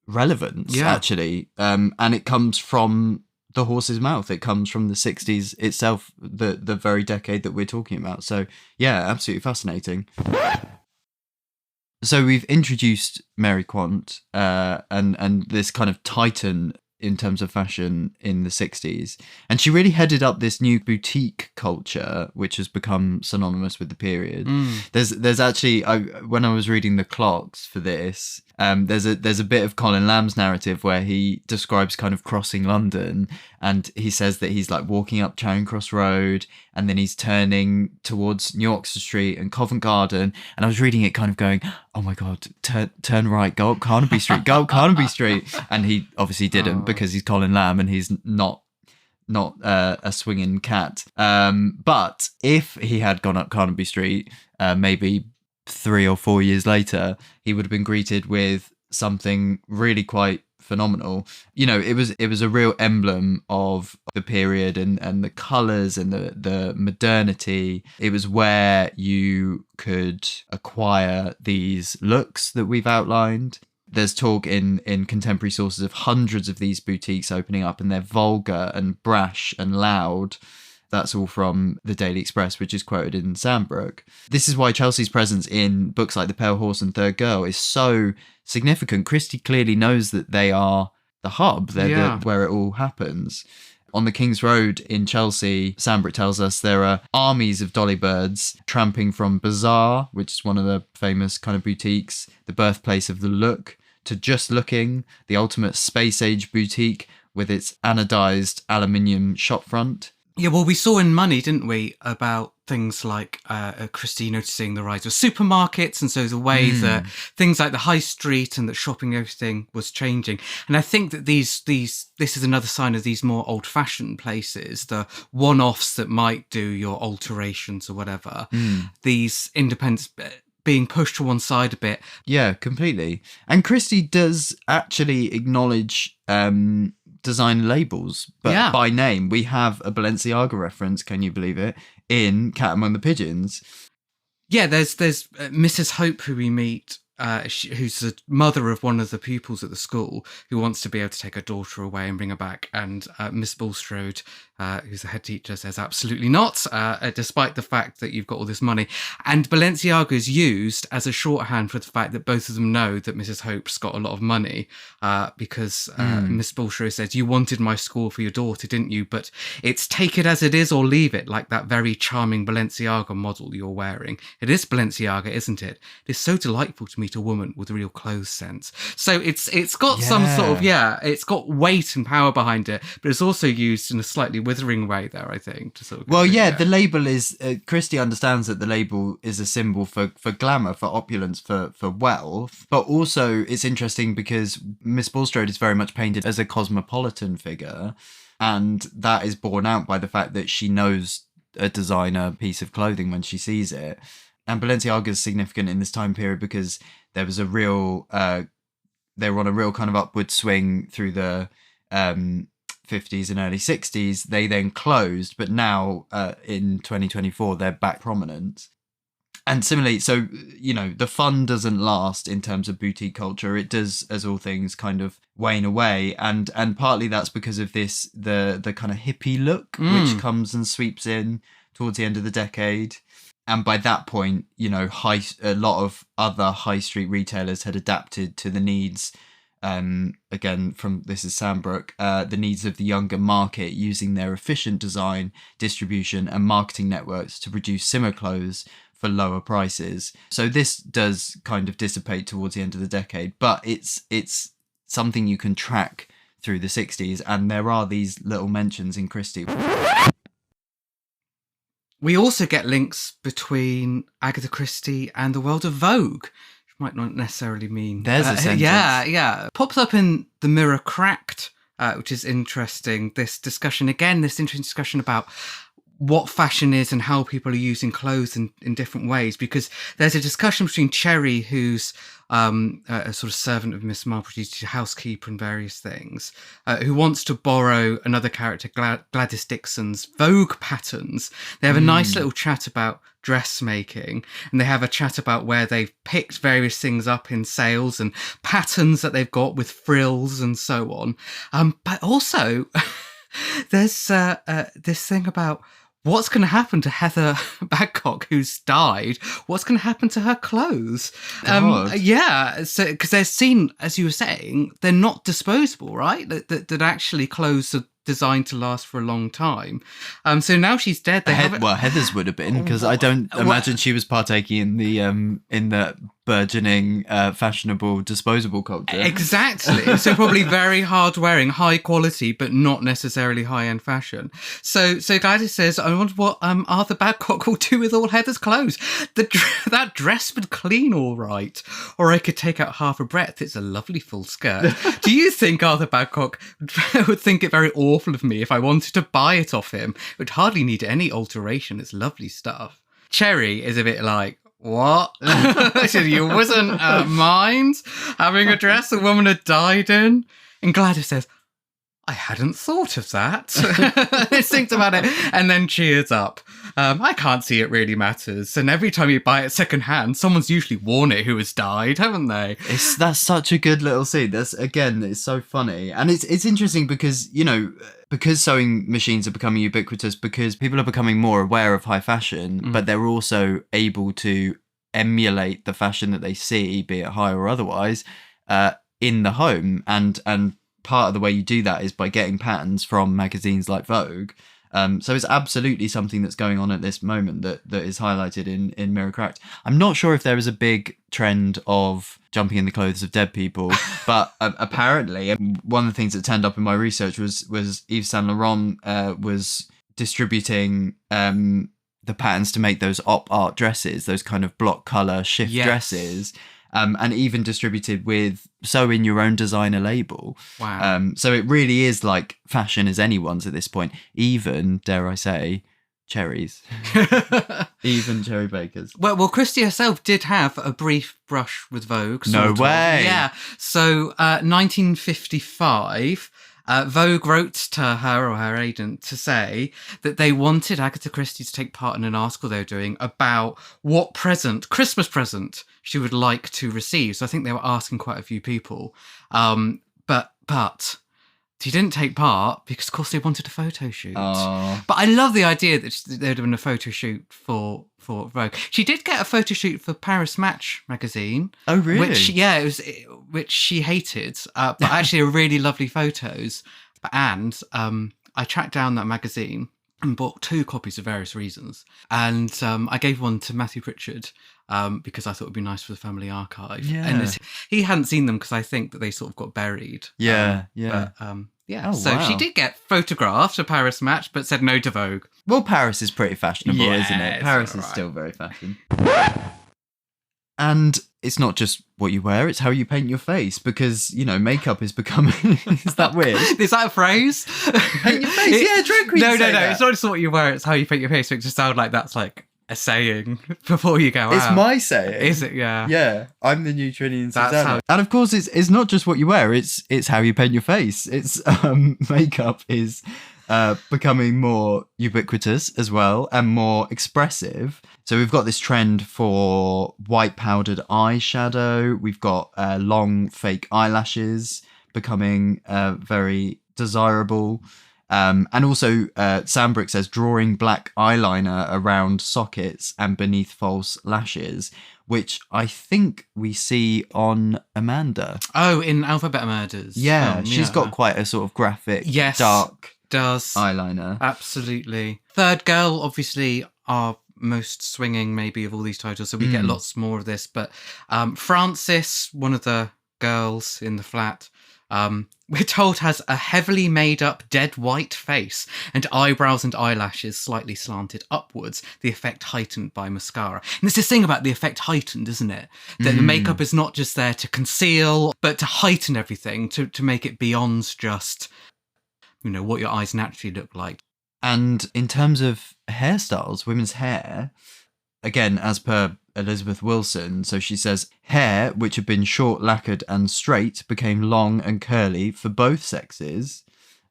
Speaker 2: relevance, actually. And it comes from the horse's mouth. It comes from the 60s itself, the very decade that we're talking about. So, yeah, absolutely fascinating. So we've introduced Mary Quant and this kind of titan in terms of fashion in the 60s. And she really headed up this new boutique culture, which has become synonymous with the period. There's actually, when I was reading the clocks for this, there's a bit of Colin Lamb's narrative where he describes kind of crossing London, and he says that he's like walking up Charing Cross Road and then he's turning towards New Oxford Street and Covent Garden, and I was reading it kind of going, oh my god, turn right, go up Carnaby Street, go up Carnaby Street, and he obviously didn't because he's Colin Lamb and he's not a swinging cat. But if he had gone up Carnaby Street, maybe 3 or 4 years later, he would have been greeted with something really quite phenomenal. It was a real emblem of the period and the colours and the modernity. It was where you could acquire these looks that we've outlined. There's talk in contemporary sources of hundreds of these boutiques opening up, and they're vulgar and brash and loud. That's all from the Daily Express, which is quoted in Sandbrook. This is why Chelsea's presence in books like The Pale Horse and Third Girl is so significant. Christie clearly knows that they are the hub, they're where it all happens. On the King's Road in Chelsea, Sandbrook tells us there are armies of dolly birds tramping from Bazaar, which is one of the famous kind of boutiques, the birthplace of the look, to Just Looking, the ultimate space-age boutique with its anodized aluminium shopfront.
Speaker 1: Yeah, well, we saw in Money, didn't we, about things like Christie noticing the rise of supermarkets, and so the way that things like the high street and that shopping and everything was changing. And I think that this is another sign of these more old-fashioned places, the one-offs that might do your alterations or whatever. These independents being pushed to one side a bit.
Speaker 2: Yeah, completely. And Christie does actually acknowledge design labels, but by name. We have a Balenciaga reference, can you believe it, in Cat Among the Pigeons.
Speaker 1: Yeah, there's Mrs. Hope, who we meet, who's the mother of one of the pupils at the school, who wants to be able to take her daughter away and bring her back. And Miss Bulstrode, who's the head teacher, says absolutely not, despite the fact that you've got all this money. And Balenciaga is used as a shorthand for the fact that both of them know that Mrs. Hope's got a lot of money, because Miss Bulstrode says, you wanted my school for your daughter, didn't you? But it's take it as it is or leave it, like that very charming Balenciaga model you're wearing. It is Balenciaga, isn't it? It is so delightful to meet a woman with a real clothes sense. So it's got some sort of, it's got weight and power behind it, but it's also used in a slightly withering way there, I think. To sort of
Speaker 2: the label is, Christie understands that the label is a symbol for glamour, for opulence, for wealth, but also it's interesting because Miss Bulstrode is very much painted as a cosmopolitan figure, and that is borne out by the fact that she knows a designer piece of clothing when she sees it. And Balenciaga is significant in this time period because there was a real, they were on a real kind of upward swing through the 50s and early 60s. They then closed, but now in 2024, they're back prominent. And similarly, so, you know, the fun doesn't last in terms of boutique culture. It does, as all things, kind of wane away. And partly that's because of this, the kind of hippie look, which comes and sweeps in towards the end of the decade. And by that point, you know, a lot of other high street retailers had adapted to the needs, again, this is Sandbrook, the needs of the younger market, using their efficient design, distribution and marketing networks to produce similar clothes for lower prices. So this does kind of dissipate towards the end of the decade, but it's something you can track through the 60s, and there are these little mentions in Christie.
Speaker 1: We also get links between Agatha Christie and the world of Vogue, which might not necessarily mean...
Speaker 2: There's a sentence.
Speaker 1: Yeah. Pops up in The Mirror Cracked, which is interesting. This interesting discussion about what fashion is and how people are using clothes in different ways, because there's a discussion between Cherry, who's a sort of servant of Miss Marple, housekeeper and various things, who wants to borrow another character, Gladys Dixon's Vogue patterns. They have a nice little chat about dressmaking, and they have a chat about where they've picked various things up in sales and patterns that they've got with frills and so on. But also, there's this thing about what's going to happen to Heather Badcock, who's died? What's going to happen to her clothes? So because they're seen, as you were saying, they're not disposable, right? That actually clothes are designed to last for a long time. So now she's dead.
Speaker 2: Heather's would have been, because I don't imagine she was partaking in the burgeoning fashionable disposable culture.
Speaker 1: Exactly. So probably very hard wearing, high quality, but not necessarily high end fashion. So Gladys says, I wonder what Arthur Badcock will do with all Heather's clothes. That dress would clean all right, or I could take out half a breadth. It's a lovely full skirt. Do you think Arthur Badcock would think it very awful of me if I wanted to buy it off him? It would hardly need any alteration. It's lovely stuff. Cherry is a bit like, what? You wouldn't mind having a dress a woman had died in? And Gladys says, I hadn't thought of that. Thinks about it and then cheers up. I can't see it really matters. And every time you buy it secondhand, someone's usually worn it who has died, haven't they?
Speaker 2: That's such a good little scene. It's so funny. And it's interesting because, you know, because sewing machines are becoming ubiquitous, because people are becoming more aware of high fashion, but they're also able to emulate the fashion that they see, be it high or otherwise, in the home. And part of the way you do that is by getting patterns from magazines like Vogue. So it's absolutely something that's going on at this moment that is highlighted in Mirror Cracked. I'm not sure if there is a big trend of jumping in the clothes of dead people, but apparently one of the things that turned up in my research was Yves Saint Laurent was distributing the patterns to make those op art dresses, those kind of block colour shift dresses, and even distributed with sew in your own designer label.
Speaker 1: Wow.
Speaker 2: So it really is like fashion as anyone's at this point, even, dare I say, cherries. Even cherry bakers.
Speaker 1: Well, Christie herself did have a brief brush with Vogue.
Speaker 2: No way.
Speaker 1: Yeah. So 1955... Vogue wrote to her or her agent to say that they wanted Agatha Christie to take part in an article they were doing about what Christmas present, she would like to receive. So I think they were asking quite a few people. But she didn't take part because, of course, they wanted a photo shoot.
Speaker 2: Aww.
Speaker 1: But I love the idea that there would have been a photo shoot for Vogue. She did get a photo shoot for Paris Match magazine.
Speaker 2: Oh, really?
Speaker 1: Which she hated, but actually are really lovely photos. And I tracked down that magazine and bought 2 copies for various reasons. And I gave one to Matthew Pritchard because I thought it would be nice for the family archive.
Speaker 2: Yeah.
Speaker 1: And he hadn't seen them because I think that they sort of got buried.
Speaker 2: Yeah.
Speaker 1: But,
Speaker 2: Oh,
Speaker 1: so
Speaker 2: wow.
Speaker 1: she did get photographed for Paris Match, but said no to Vogue.
Speaker 2: Well, Paris is pretty fashionable,
Speaker 1: Yeah,
Speaker 2: isn't it?
Speaker 1: it's
Speaker 2: Paris
Speaker 1: all
Speaker 2: is
Speaker 1: right.
Speaker 2: still very fashion. And it's not just what you wear, it's how you paint your face, because, makeup is becoming... Is that weird?
Speaker 1: Is that a phrase?
Speaker 2: Paint your face? Yeah, drag queens
Speaker 1: No,
Speaker 2: say that.
Speaker 1: it's not just what you wear, it's how you paint your face. It just sounds like that's like a saying before you go out.
Speaker 2: It's my saying.
Speaker 1: Is it? Yeah.
Speaker 2: Yeah, I'm the new Trinity
Speaker 1: That's
Speaker 2: Susanna.
Speaker 1: how-
Speaker 2: And of course, it's not just what you wear, it's how you paint your face. It's makeup is becoming more ubiquitous as well and more expressive. So we've got this trend for white powdered eyeshadow. We've got long fake eyelashes becoming very desirable. And also, Sambrick says drawing black eyeliner around sockets and beneath false lashes, which I think we see on Amanda.
Speaker 1: Oh, in Alphabet Murders.
Speaker 2: Yeah, she's got quite a sort of graphic, dark eyeliner.
Speaker 1: Absolutely. Third Girl, obviously, our most swinging maybe of all these titles, so we get lots more of this. But Frances, one of the girls in the flat, we're told has a heavily made up dead white face and eyebrows and eyelashes slightly slanted upwards, the effect heightened by mascara. And there's this thing about the effect heightened, isn't it? That the makeup is not just there to conceal, but to heighten everything, to make it beyond just, what your eyes naturally look like.
Speaker 2: And in terms of hairstyles, women's hair, again, as per Elizabeth Wilson, so she says, hair which had been short, lacquered and straight became long and curly for both sexes.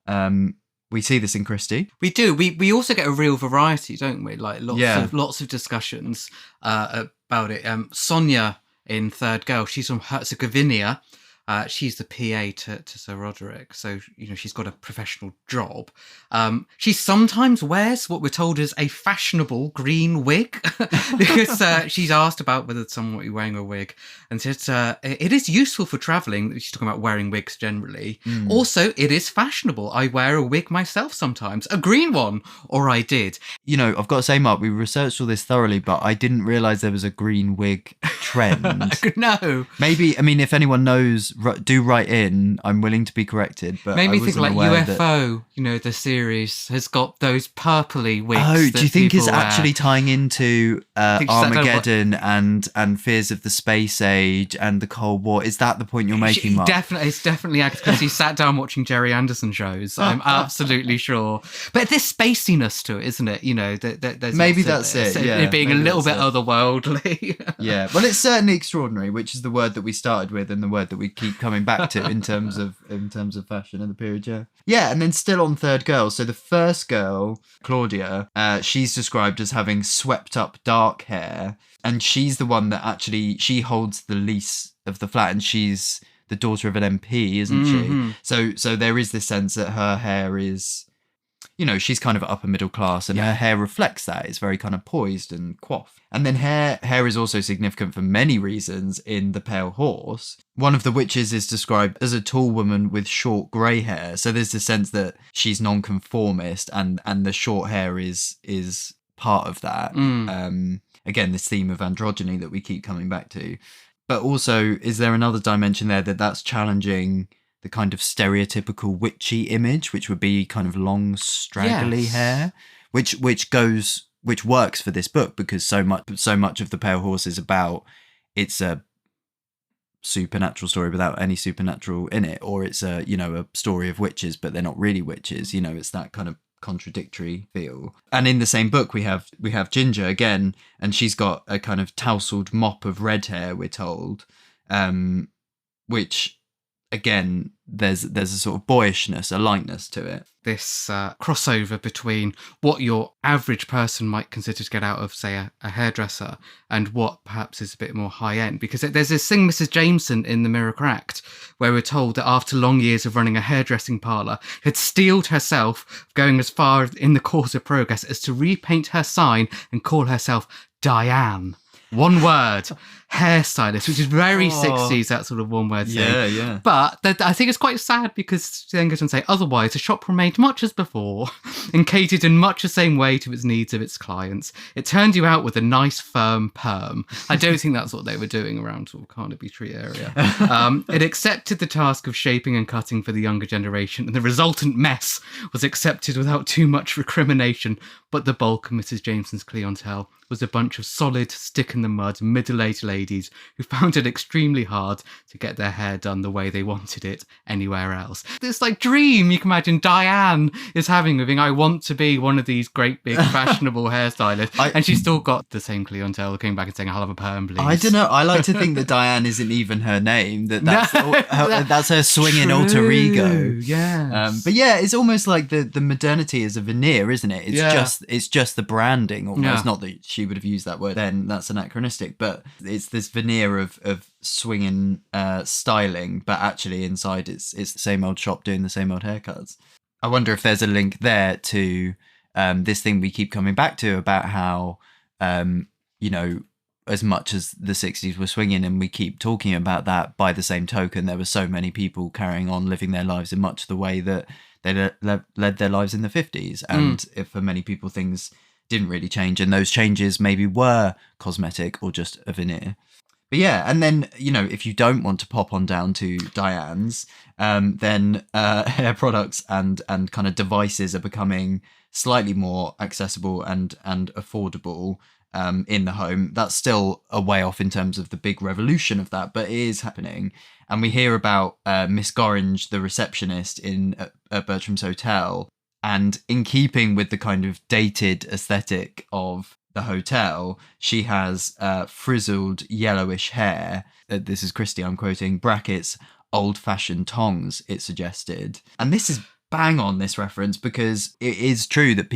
Speaker 2: We see this in Christie.
Speaker 1: We do. We also get a real variety, don't we? Like lots of discussions about it. Sonia in Third Girl, she's from Herzegovina. She's the PA to Sir Roderick, so she's got a professional job. She sometimes wears what we're told is a fashionable green wig, because she's asked about whether someone will be wearing a wig, and said it is useful for travelling. She's talking about wearing wigs generally. Also, it is fashionable. I wear a wig myself sometimes, a green one, or I did.
Speaker 2: I've got to say, Mark, we researched all this thoroughly, but I didn't realise there was a green wig trend.
Speaker 1: No.
Speaker 2: Maybe, if anyone knows, do write in. I'm willing to be corrected, but
Speaker 1: maybe
Speaker 2: I
Speaker 1: think like UFO, the series has got those purpley wigs.
Speaker 2: Oh, do you think it's
Speaker 1: wear.
Speaker 2: actually tying into Armageddon and fears of the space age and the Cold War? Is that the point you're making, Mark?
Speaker 1: It's definitely Agatha Christie sat down watching Jerry Anderson shows. I'm absolutely sure. But there's spaciness to it, isn't it? There's
Speaker 2: maybe that's it. Yeah,
Speaker 1: it being a little bit otherworldly.
Speaker 2: Yeah, well, it's certainly extraordinary, which is the word that we started with and the word that we keep coming back to in terms of fashion in the period. Yeah, and then still on Third Girl. So the first girl, Claudia, she's described as having swept up dark hair, and she's the one that actually she holds the lease of the flat, and she's the daughter of an MP, isn't she? So there is this sense that her hair is, she's kind of upper middle class, and her hair reflects that. It's very kind of poised and coiffed. And then hair is also significant for many reasons in The Pale Horse. One of the witches is described as a tall woman with short grey hair. So there's the sense that she's nonconformist, and the short hair is part of that. Again, this theme of androgyny that we keep coming back to. But also, is there another dimension there that's challenging the kind of stereotypical witchy image, which would be kind of long, straggly hair, which goes which works for this book because so much of The Pale Horse is about it's a supernatural story without any supernatural in it, or it's a story of witches but they're not really witches. It's that kind of contradictory feel. And in the same book we have Ginger again, and she's got a kind of tousled mop of red hair, we're told, which again there's a sort of boyishness, a lightness to it.
Speaker 1: This crossover between what your average person might consider to get out of, say, a hairdresser, and what perhaps is a bit more high-end. Because there's this thing, Mrs. Jameson in The Mirror Cracked, where we're told that after long years of running a hairdressing parlour, had steeled herself, going as far in the cause of progress as to repaint her sign and call herself Diane. One word, hairstylist, which is very 60s, that sort of one word thing.
Speaker 2: Yeah.
Speaker 1: But I think it's quite sad because she then goes on to say, otherwise, the shop remained much as before and catered in much the same way to its needs of its clients. It turned you out with a nice, firm perm. I don't think that's what they were doing around sort of Carnaby Street area. It accepted the task of shaping and cutting for the younger generation, and the resultant mess was accepted without too much recrimination. But the bulk of Mrs. Jameson's clientele was a bunch of solid, stick-in-the-mud, middle-aged ladies who found it extremely hard to get their hair done the way they wanted it anywhere else. This dream you can imagine Diane is having of being, I want to be one of these great big fashionable hairstylists, and she's still got the same clientele coming back and saying, I'll have a perm, please.
Speaker 2: I don't know. I like to think that Diane isn't even her name. That's her swinging alter ego.
Speaker 1: Yeah.
Speaker 2: But yeah, it's almost like the modernity is a veneer, isn't it? It's just the branding almost.
Speaker 1: Yeah.
Speaker 2: Not that she would have used that word then, that's anachronistic, but it's this veneer of swinging styling, but actually inside it's the same old shop doing the same old haircuts. I wonder if there's a link there to this thing we keep coming back to about how as much as the 60s were swinging, and we keep talking about that, by the same token there were so many people carrying on living their lives in much the way that they led their lives in the 50s, and if for many people things didn't really change, and those changes maybe were cosmetic or just a veneer. But yeah, and then, if you don't want to pop on down to Diane's, then hair products and kind of devices are becoming slightly more accessible and affordable in the home. That's still a way off in terms of the big revolution of that, but it is happening. And we hear about Miss Gorringe, the receptionist at Bertram's Hotel, and in keeping with the kind of dated aesthetic of the hotel, she has frizzled yellowish hair. This is Christie, I'm quoting, brackets, old-fashioned tongs, it suggested. And this is bang on, this reference, because it is true that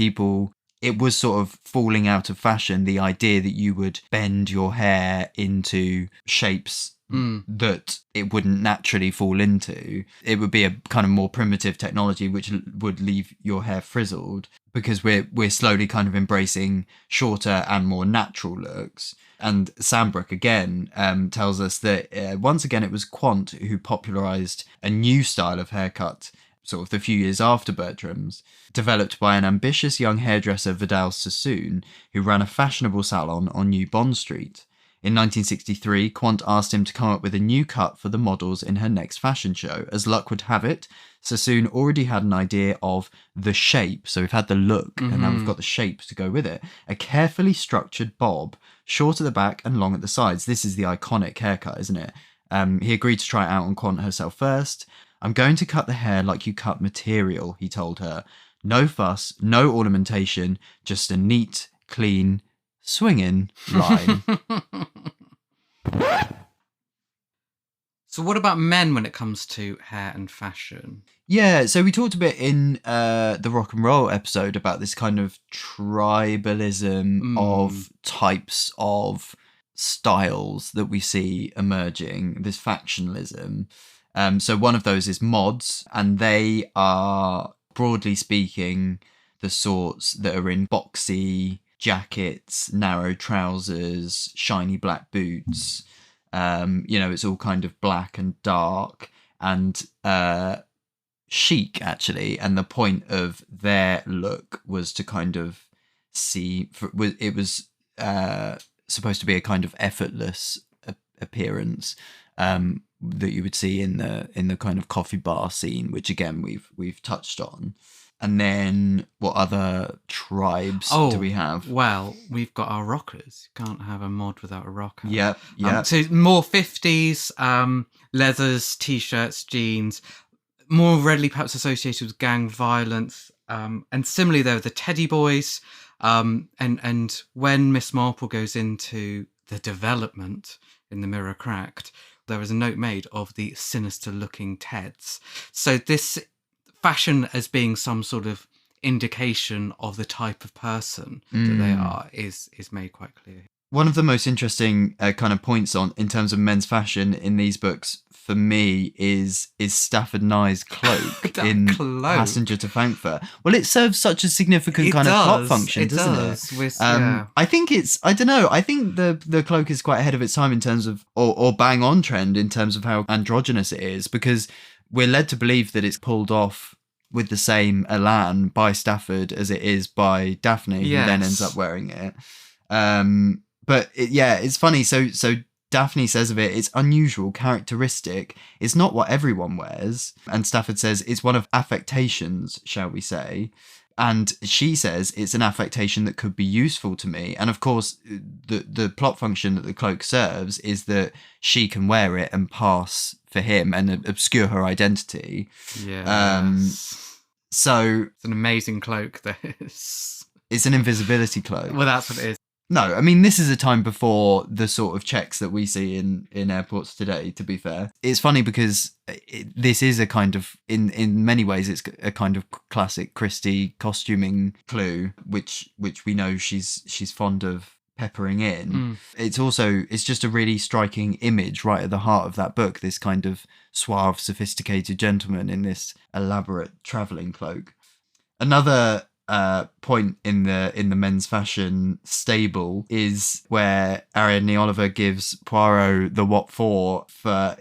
Speaker 2: it was sort of falling out of fashion, the idea that you would bend your hair into shapes that it wouldn't naturally fall into. It would be a kind of more primitive technology which would leave your hair frizzled, because we're slowly kind of embracing shorter and more natural looks. And Sandbrook again tells us that once again it was Quant who popularised a new style of haircut sort of the few years after Bertram's, developed by an ambitious young hairdresser, Vidal Sassoon, who ran a fashionable salon on New Bond Street. In 1963, Quant asked him to come up with a new cut for the models in her next fashion show. As luck would have it, Sassoon already had an idea of the shape. So we've had the look, and now we've got the shape to go with it. A carefully structured bob, short at the back and long at the sides. This is the iconic haircut, isn't it? He agreed to try it out on Quant herself first. I'm going to cut the hair like you cut material, he told her. No fuss, no ornamentation, just a neat, clean, swinging line.
Speaker 1: So what about men when it comes to hair and fashion?
Speaker 2: Yeah, so we talked a bit in the rock and roll episode about this kind of tribalism of types of styles that we see emerging, this factionalism. So one of those is mods, and they are, broadly speaking, the sorts that are in boxy jackets, narrow trousers, shiny black boots. It's all kind of black and dark and chic, actually. And the point of their look was to kind of it was supposed to be a kind of effortless appearance that you would see in the kind of coffee bar scene, which again we've touched on. And then what other tribes do we have?
Speaker 1: Well, we've got our rockers. You can't have a mod without a rocker.
Speaker 2: Yep.
Speaker 1: So more 50s, leathers, T-shirts, jeans, more readily perhaps associated with gang violence. And similarly, though, the Teddy Boys. And when Miss Marple goes into the development in The Mirror Cracked, there is a note made of the sinister-looking Teds. So this fashion as being some sort of indication of the type of person that they are is made quite clear.
Speaker 2: One of the most interesting kind of points in terms of men's fashion in these books for me is Stafford Nye's cloak in Passenger to Frankfurt. Well, it serves such a significant kind of plot function, doesn't it? I think I don't know. I think the cloak is quite ahead of its time in terms of, or bang on trend in terms of how androgynous it is, because we're led to believe that it's pulled off with the same elan by Stafford as it is by Daphne, who then ends up wearing it. But it's funny. So Daphne says of it, it's unusual, characteristic. It's not what everyone wears. And Stafford says it's one of affectations, shall we say. And she says it's an affectation that could be useful to me. And of course, the plot function that the cloak serves is that she can wear it and pass for him and obscure her identity.
Speaker 1: Yeah.
Speaker 2: So
Speaker 1: it's an amazing cloak. This.
Speaker 2: It's an invisibility cloak.
Speaker 1: Well, that's what it is.
Speaker 2: No, I mean, this is a time before the sort of checks that we see in airports today, to be fair. It's funny because this is a kind of, in many ways, it's a kind of classic Christie costuming clue, which we know she's fond of peppering in. It's just a really striking image right at the heart of that book, this kind of suave, sophisticated gentleman in this elaborate travelling cloak. Another point in the men's fashion stable is where Ariadne Oliver gives Poirot the what for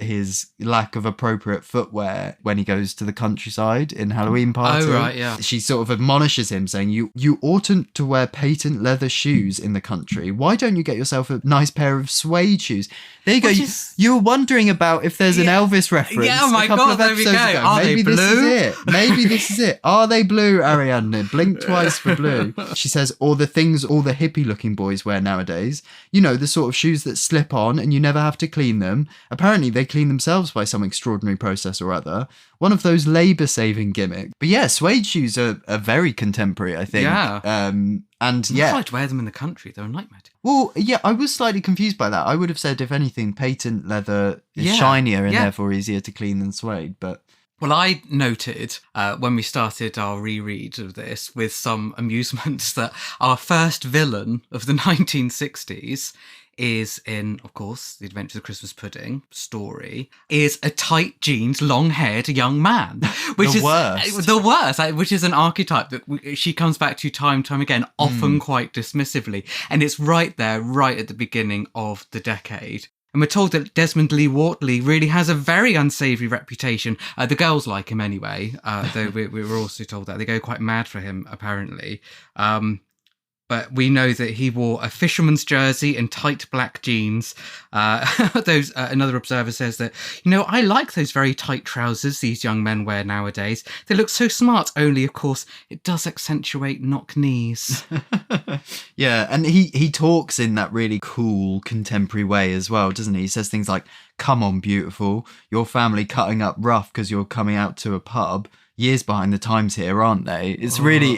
Speaker 2: his lack of appropriate footwear when he goes to the countryside in Halloween party.
Speaker 1: Oh, right, yeah.
Speaker 2: She sort of admonishes him, saying, you oughtn't to wear patent leather shoes in the country. Why don't you get yourself a nice pair of suede shoes? There you go. You were wondering about if there's an Elvis reference.
Speaker 1: Yeah, oh my God, there we go. Are
Speaker 2: Maybe
Speaker 1: they blue?
Speaker 2: This is it. Maybe this is it. Are they blue, Ariadne? Blink twice for blue. She says, or the things all the hippie looking boys wear nowadays. You know, the sort of shoes that slip on and you never have to clean them. Apparently they clean themselves by some extraordinary process or other. One of those labour saving gimmicks. But yeah, suede shoes are very contemporary, I think.
Speaker 1: Yeah.
Speaker 2: And
Speaker 1: I'd like to wear them in the country. They're a nightmare.
Speaker 2: Well, yeah, I was slightly confused by that. I would have said, if anything, patent leather is shinier and therefore easier to clean than suede, but...
Speaker 1: Well, I noted when we started our reread of this with some amusement that our first villain of the 1960s is in, of course, The Adventures of Christmas Pudding story, is a tight jeans, long-haired young man. Which
Speaker 2: the worst.
Speaker 1: The worst, which is an archetype that she comes back to time and time again, often quite dismissively. And it's right there, right at the beginning of the decade. And we're told that Desmond Lee Wortley really has a very unsavoury reputation. The girls like him anyway, though we were also told that. They go quite mad for him, apparently. But we know that he wore a fisherman's jersey and tight black jeans. Another observer says that, I like those very tight trousers these young men wear nowadays. They look so smart, only, of course, it does accentuate knock knees.
Speaker 2: Yeah, and he talks in that really cool contemporary way as well, doesn't he? He says things like, come on, beautiful, your family cutting up rough because you're coming out to a pub. Years behind the times here, aren't they? It's really,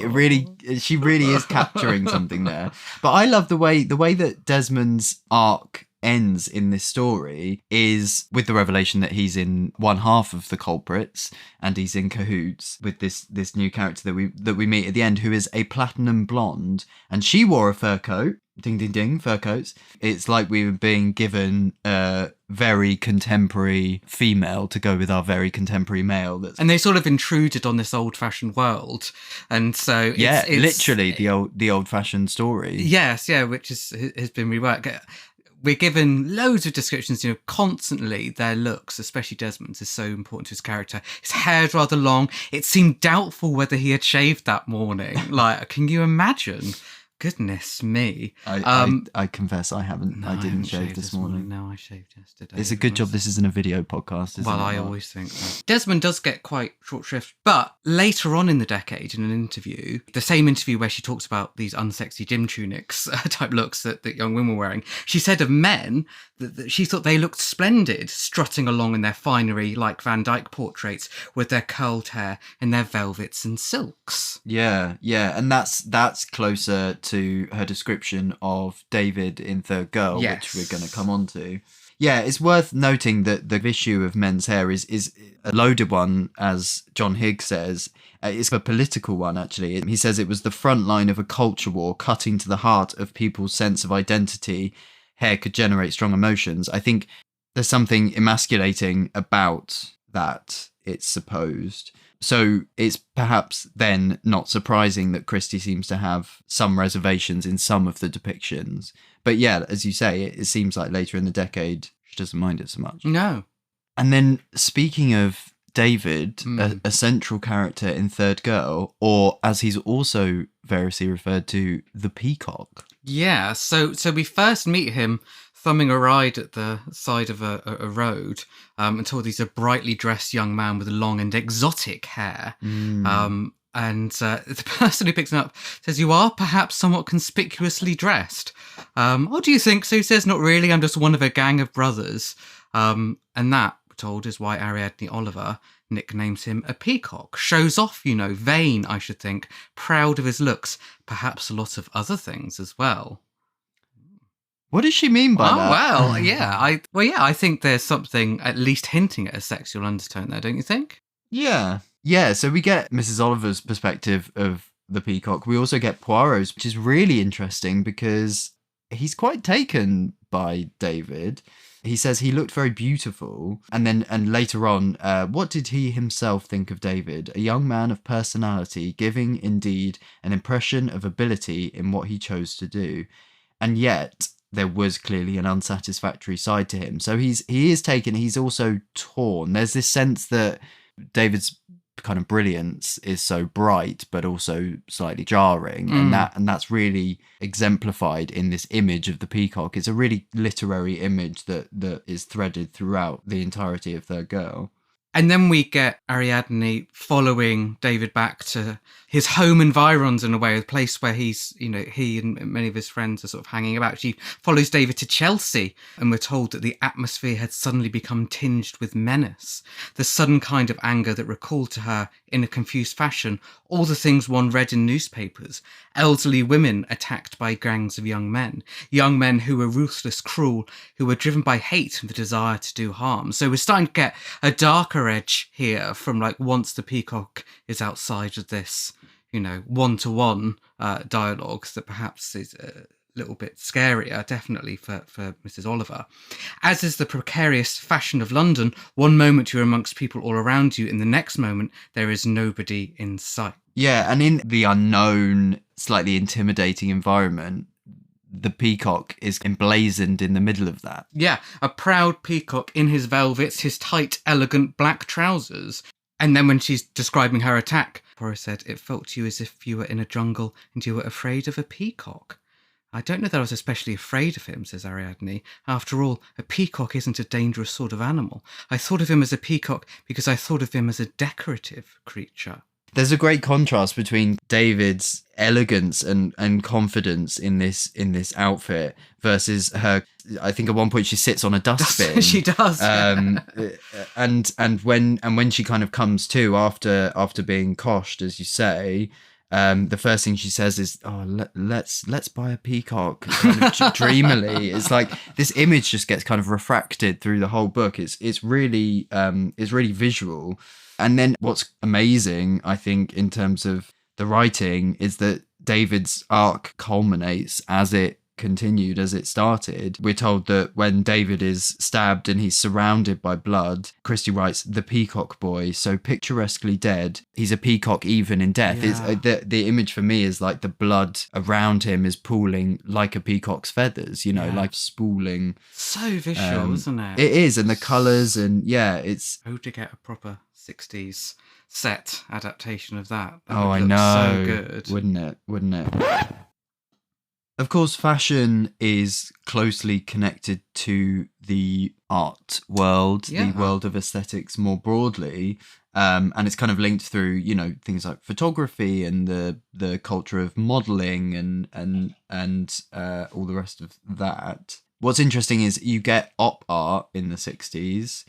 Speaker 2: she really is capturing something there. But I love the way that Desmond's arc ends in this story is with the revelation that he's in one half of the culprits and he's in cahoots with this new character that we meet at the end, who is a platinum blonde, and she wore a fur coat. Ding, ding, ding, fur coats. It's like we were being given a very contemporary female to go with our very contemporary male. And
Speaker 1: they sort of intruded on this old-fashioned world. And so it's
Speaker 2: literally the old-fashioned story.
Speaker 1: Yes, yeah, which has been reworked. We're given loads of descriptions, constantly their looks, especially Desmond's, is so important to his character. His hair's rather long. It seemed doubtful whether he had shaved that morning. Like, can you imagine? Goodness me.
Speaker 2: I confess I haven't.
Speaker 1: No,
Speaker 2: I didn't
Speaker 1: shave
Speaker 2: shave this morning.
Speaker 1: No, I shaved yesterday.
Speaker 2: It's a good job this isn't a video podcast, isn't it?
Speaker 1: Well, I always think that. Desmond does get quite short shrift, but later on in the decade, in an interview, the same interview where she talks about these unsexy gym tunics type looks that young women were wearing, she said of men that she thought they looked splendid, strutting along in their finery like Van Dyck portraits with their curled hair and their velvets and silks.
Speaker 2: Yeah, and that's closer to her description of David in Third Girl, which we're going to come on to. Yeah, it's worth noting that the issue of men's hair is a loaded one, as John Higgs says. It's a political one, actually. He says it was the front line of a culture war, cutting to the heart of people's sense of identity. Hair could generate strong emotions. I think there's something emasculating about that, it's supposed. So it's perhaps then not surprising that Christie seems to have some reservations in some of the depictions. But yeah, as you say, it seems like later in the decade, she doesn't mind it so much.
Speaker 1: No.
Speaker 2: And then speaking of David, a central character in Third Girl, or as he's also variously referred to, the Peacock.
Speaker 1: Yeah, so we first meet him thumbing a ride at the side of a road until he's a brightly dressed young man with long and exotic hair. And the person who picks him up says, "You are perhaps somewhat conspicuously dressed." "Oh, do you think so?" He says, "Not really. I'm just one of a gang of brothers." And that, we're told, is why Ariadne Oliver nicknames him a peacock. Shows off, vain, I should think, proud of his looks, perhaps a lot of other things as well.
Speaker 2: What does she mean by that?
Speaker 1: Well, yeah. I think there's something at least hinting at a sexual undertone there, don't you think?
Speaker 2: Yeah, so we get Mrs. Oliver's perspective of the peacock. We also get Poirot's, which is really interesting because he's quite taken by David. He says he looked very beautiful. And later on, what did he himself think of David? A young man of personality, giving, indeed, an impression of ability in what he chose to do. And yet there was clearly an unsatisfactory side to him. So he is taken, he's also torn. There's this sense that David's kind of brilliance is so bright but also slightly jarring, and that's really exemplified in this image of the peacock. It's a really literary image that is threaded throughout the entirety of Third Girl.
Speaker 1: And then we get Ariadne following David back to his home environs, in a way, a place where he's, he and many of his friends are sort of hanging about. She follows David to Chelsea, and we're told that the atmosphere had suddenly become tinged with menace. The sudden kind of anger that recalled to her, in a confused fashion, all the things one read in newspapers. Elderly women attacked by gangs of young men who were ruthless, cruel, who were driven by hate and the desire to do harm. So we're starting to get a darker edge here from once the peacock is outside of this, one-to-one dialogue that perhaps is a little bit scarier, definitely for Mrs. Oliver. As is the precarious fashion of London, one moment you're amongst people all around you, in the next moment there is nobody in sight.
Speaker 2: Yeah, and in the unknown, slightly intimidating environment, the peacock is emblazoned in the middle of that.
Speaker 1: Yeah, a proud peacock in his velvets, his tight, elegant black trousers. And then when she's describing her attack, Poirot said, "It felt to you as if you were in a jungle and you were afraid of a peacock." "I don't know that I was especially afraid of him," says Ariadne. "After all, a peacock isn't a dangerous sort of animal. I thought of him as a peacock because I thought of him as a decorative creature."
Speaker 2: There's a great contrast between David's elegance and confidence in this outfit versus her. I think at one point she sits on a dustbin.
Speaker 1: She does.
Speaker 2: And when she kind of comes to after being coshed, as you say, the first thing she says is, "Oh, let's buy a peacock," kind of dreamily. It's like this image just gets kind of refracted through the whole book. It's really visual. And then what's amazing, I think, in terms of the writing, is that David's arc culminates as it continued, as it started. We're told that when David is stabbed and he's surrounded by blood, Christie writes, "The peacock boy, so picturesquely dead, he's a peacock even in death." Yeah. The image for me is like the blood around him is pooling like a peacock's feathers, like spooling.
Speaker 1: So visual, isn't it?
Speaker 2: It is, and the colours, and it's...
Speaker 1: Oh, to get a proper 60s set adaptation of that.
Speaker 2: I know.
Speaker 1: So good.
Speaker 2: Wouldn't it? Of course, fashion is closely connected to the art world, the world of aesthetics more broadly. And it's kind of linked through, you know, things like photography and the culture of modeling and all the rest of that. What's interesting is you get op art in the 60s,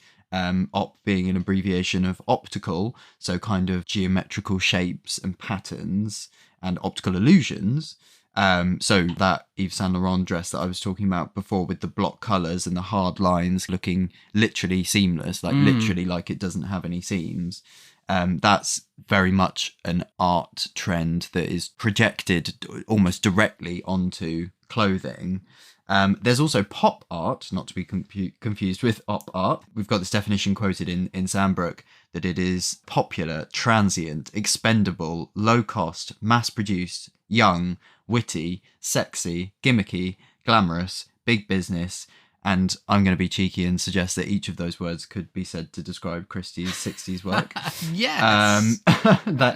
Speaker 2: op being an abbreviation of optical, so kind of geometrical shapes and patterns and optical illusions. So that Yves Saint Laurent dress that I was talking about before with the block colours and the hard lines looking literally seamless, like literally like it doesn't have any seams. That's very much an art trend that is projected almost directly onto clothing. There's also pop art, not to be confused with op art. We've got this definition quoted in Sandbrook that it is popular, transient, expendable, low cost, mass-produced, young, witty, sexy, gimmicky, glamorous, big business, and I'm going to be cheeky and suggest that each of those words could be said to describe Christie's 60s work.
Speaker 1: Yes!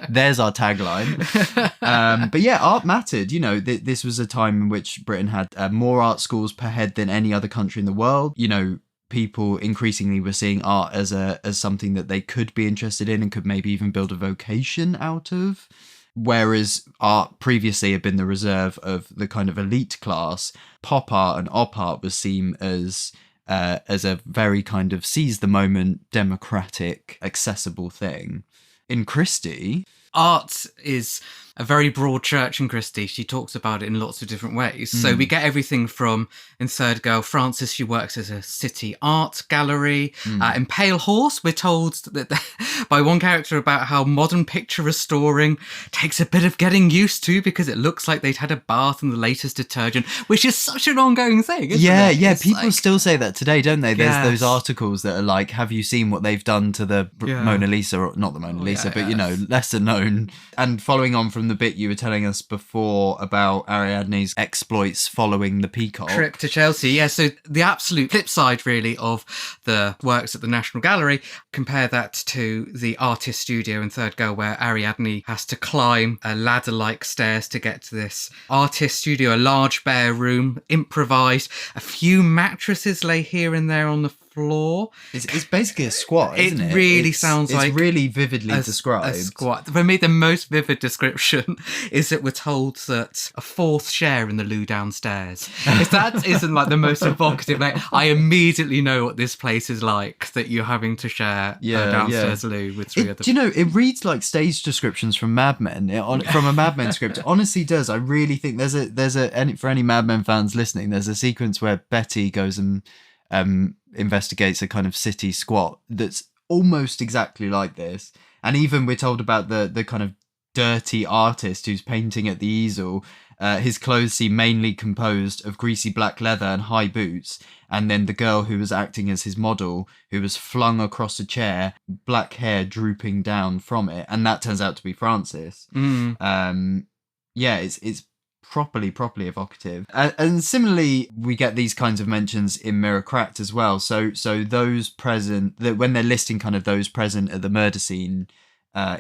Speaker 2: There's our tagline. But yeah, art mattered. You know, this was a time in which Britain had more art schools per head than any other country in the world. You know, people increasingly were seeing art as something that they could be interested in and could maybe even build a vocation out of. Whereas art previously had been the reserve of the kind of elite class, pop art and op art was seen as a very kind of seize the moment, democratic, accessible thing. In Christie,
Speaker 1: art is a very broad church in Christie. She talks about it in lots of different ways. So we get everything from, in Third Girl, Frances, she works as a city art gallery. In Pale Horse, we're told that by one character about how modern picture restoring takes a bit of getting used to because it looks like they'd had a bath in the latest detergent, which is such an ongoing thing, isn't it?
Speaker 2: Yeah, people still say that today, don't they? There's those articles that are like, have you seen what they've done to the Mona Lisa, or not the Mona Lisa, but, you know, lesser known. And following on from the bit you were telling us before about Ariadne's exploits following the Peacock
Speaker 1: trip to Chelsea. Yeah, so the absolute flip side really of the works at the National Gallery, compare that to the artist studio in Third Girl where Ariadne has to climb a ladder-like stairs to get to this artist studio, a large bare room, improvised, a few mattresses lay here and there on the floor.
Speaker 2: It's basically a squat, isn't it?
Speaker 1: It really sounds like...
Speaker 2: It's really vividly described.
Speaker 1: A squat. For me, the most vivid description is that we're told that a fourth share in the loo downstairs. If that isn't like the most evocative, like, I immediately know what this place is like, that you're having to share a downstairs loo with three other people.
Speaker 2: Do you know, it reads like stage descriptions from Mad Men, from a Mad Men script. It honestly does. I really think for any Mad Men fans listening, there's a sequence where Betty goes and investigates a kind of city squat that's almost exactly like this. And even we're told about the kind of dirty artist who's painting at the easel. His clothes seem mainly composed of greasy black leather and high boots. And then the girl who was acting as his model, who was flung across a chair, black hair drooping down from it. And that turns out to be Frances. It's properly evocative. And similarly, we get these kinds of mentions in Mirror Cracked as well. So those present, that when they're listing kind of those present at the murder scene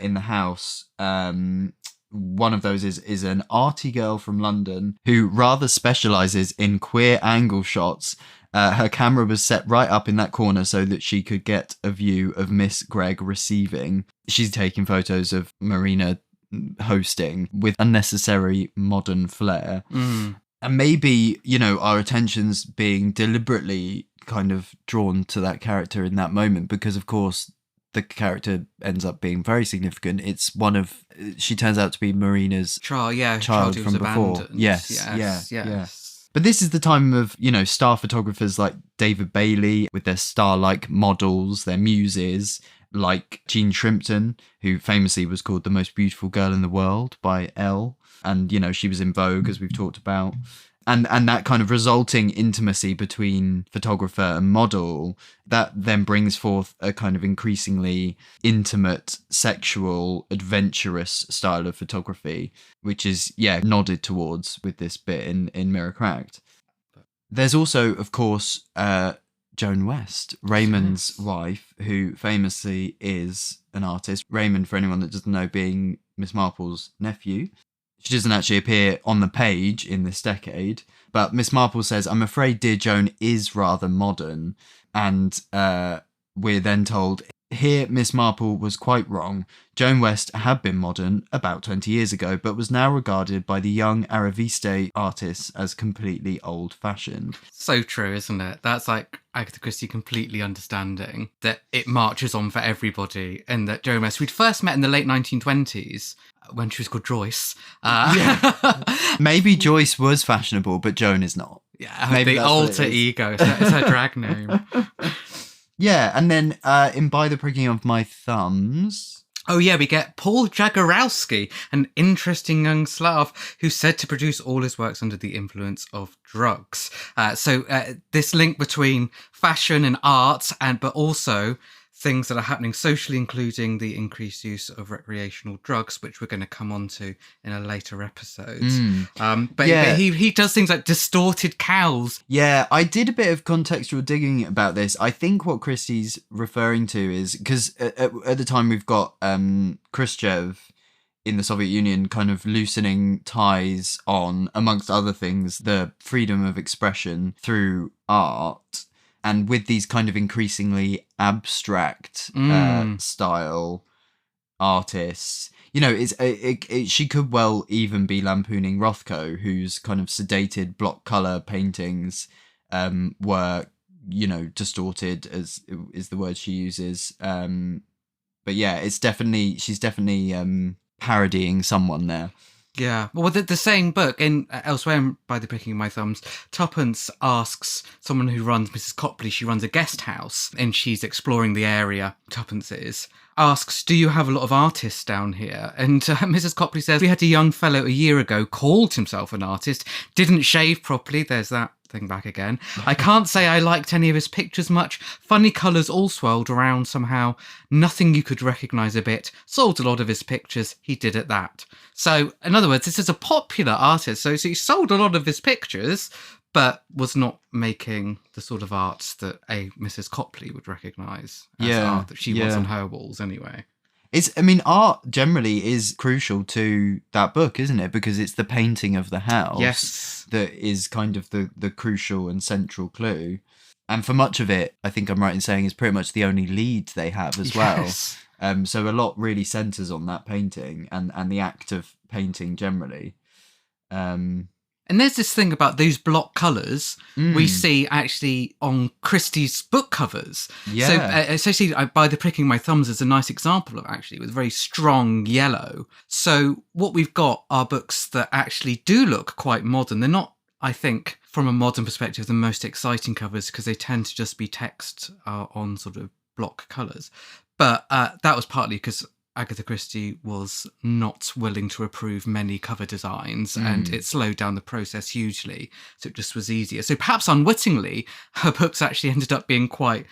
Speaker 2: in the house, one of those is an arty girl from London who rather specialises in queer angle shots. Her camera was set right up in that corner so that she could get a view of Miss Gregg receiving. She's taking photos of Marina hosting with unnecessary modern flair. And maybe, you know, our attention's being deliberately kind of drawn to that character in that moment because, of course, the character ends up being very significant. It's she turns out to be Marina's child from before. Yes. But this is the time of, you know, star photographers like David Bailey with their star-like models, their muses, like Jean Shrimpton, who famously was called the most beautiful girl in the world by Elle. And, you know, she was in Vogue, as we've talked about. And that kind of resulting intimacy between photographer and model, that then brings forth a kind of increasingly intimate, sexual, adventurous style of photography, which is, nodded towards with this bit in Mirror Cracked. There's also, of course, Joan West, Raymond's wife, who famously is an artist. Raymond, for anyone that doesn't know, being Miss Marple's nephew. She doesn't actually appear on the page in this decade. But Miss Marple says, I'm afraid Dear Joan is rather modern. And we're then told, here Miss Marple was quite wrong. Joan West had been modern about 20 years ago, but was now regarded by the young Araviste artists as completely old-fashioned.
Speaker 1: So true, isn't it? That's like Agatha Christie completely understanding that it marches on for everybody, and that Joan West, we'd first met in the late 1920s when she was called Joyce.
Speaker 2: Maybe Joyce was fashionable, but Joan is not.
Speaker 1: Yeah, maybe the alter ego. It's her drag name.
Speaker 2: Yeah, and then in By the Pricking of My Thumbs...
Speaker 1: Oh yeah, we get Paul Jaworowski, an interesting young Slav who's said to produce all his works under the influence of drugs. So this link between fashion and art, but also things that are happening socially, including the increased use of recreational drugs, which we're going to come on to in a later episode. But he does things like distorted cows.
Speaker 2: Yeah, I did a bit of contextual digging about this. I think what Christie's referring to is, because at the time we've got Khrushchev in the Soviet Union kind of loosening ties on, amongst other things, the freedom of expression through art. And with these kind of increasingly abstract style artists, you know, she could well even be lampooning Rothko, whose kind of sedated block colour paintings were, you know, distorted, as is the word she uses. But yeah, she's definitely parodying someone there.
Speaker 1: Yeah, well, the same book, elsewhere By the Pricking of My Thumbs, Tuppence asks someone who runs, Mrs. Copley, she runs a guest house, and she's exploring the area, Tuppence is, asks, do you have a lot of artists down here? And Mrs. Copley says, we had a young fellow a year ago, called himself an artist, didn't shave properly, there's that thing back again. I can't say I liked any of his pictures much. Funny colours all swirled around somehow. Nothing you could recognise a bit. Sold a lot of his pictures. He did at that. So, in other words, this is a popular artist. So he sold a lot of his pictures, but was not making the sort of arts that a Mrs. Copley would recognise as art that she wants on her walls anyway.
Speaker 2: Art generally is crucial to that book, isn't it? Because it's the painting of the house that is kind of the crucial and central clue. And for much of it, I think I'm right in saying, is pretty much the only lead they have as well. So a lot really centres on that painting and the act of painting generally.
Speaker 1: And there's this thing about those block colours we see actually on Christie's book covers. Yeah. So essentially, By the Pricking of My Thumbs is a nice example of actually with very strong yellow. So what we've got are books that actually do look quite modern. They're not, I think, from a modern perspective, the most exciting covers because they tend to just be text on sort of block colours. But that was partly because Agatha Christie was not willing to approve many cover designs and it slowed down the process hugely. So it just was easier. So perhaps unwittingly, her books actually ended up being quite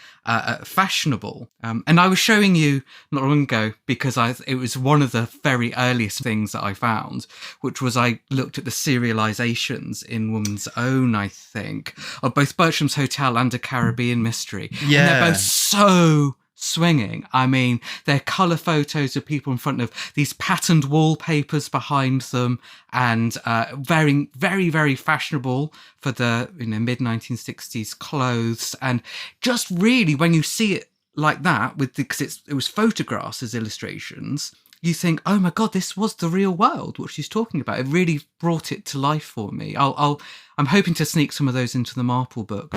Speaker 1: fashionable. And I was showing you not long ago because it was one of the very earliest things that I found, which was I looked at the serializations in Woman's Own, I think, of both Bertram's Hotel and A Caribbean Mystery. Yeah. And they're both so swinging. I mean, they're colour photos of people in front of these patterned wallpapers behind them and very, very, very fashionable for the mid-1960s clothes. And just really, when you see it like that, because it was photographs as illustrations, you think, oh my God, this was the real world, what she's talking about. It really brought it to life for me. I'm hoping to sneak some of those into the Marple book.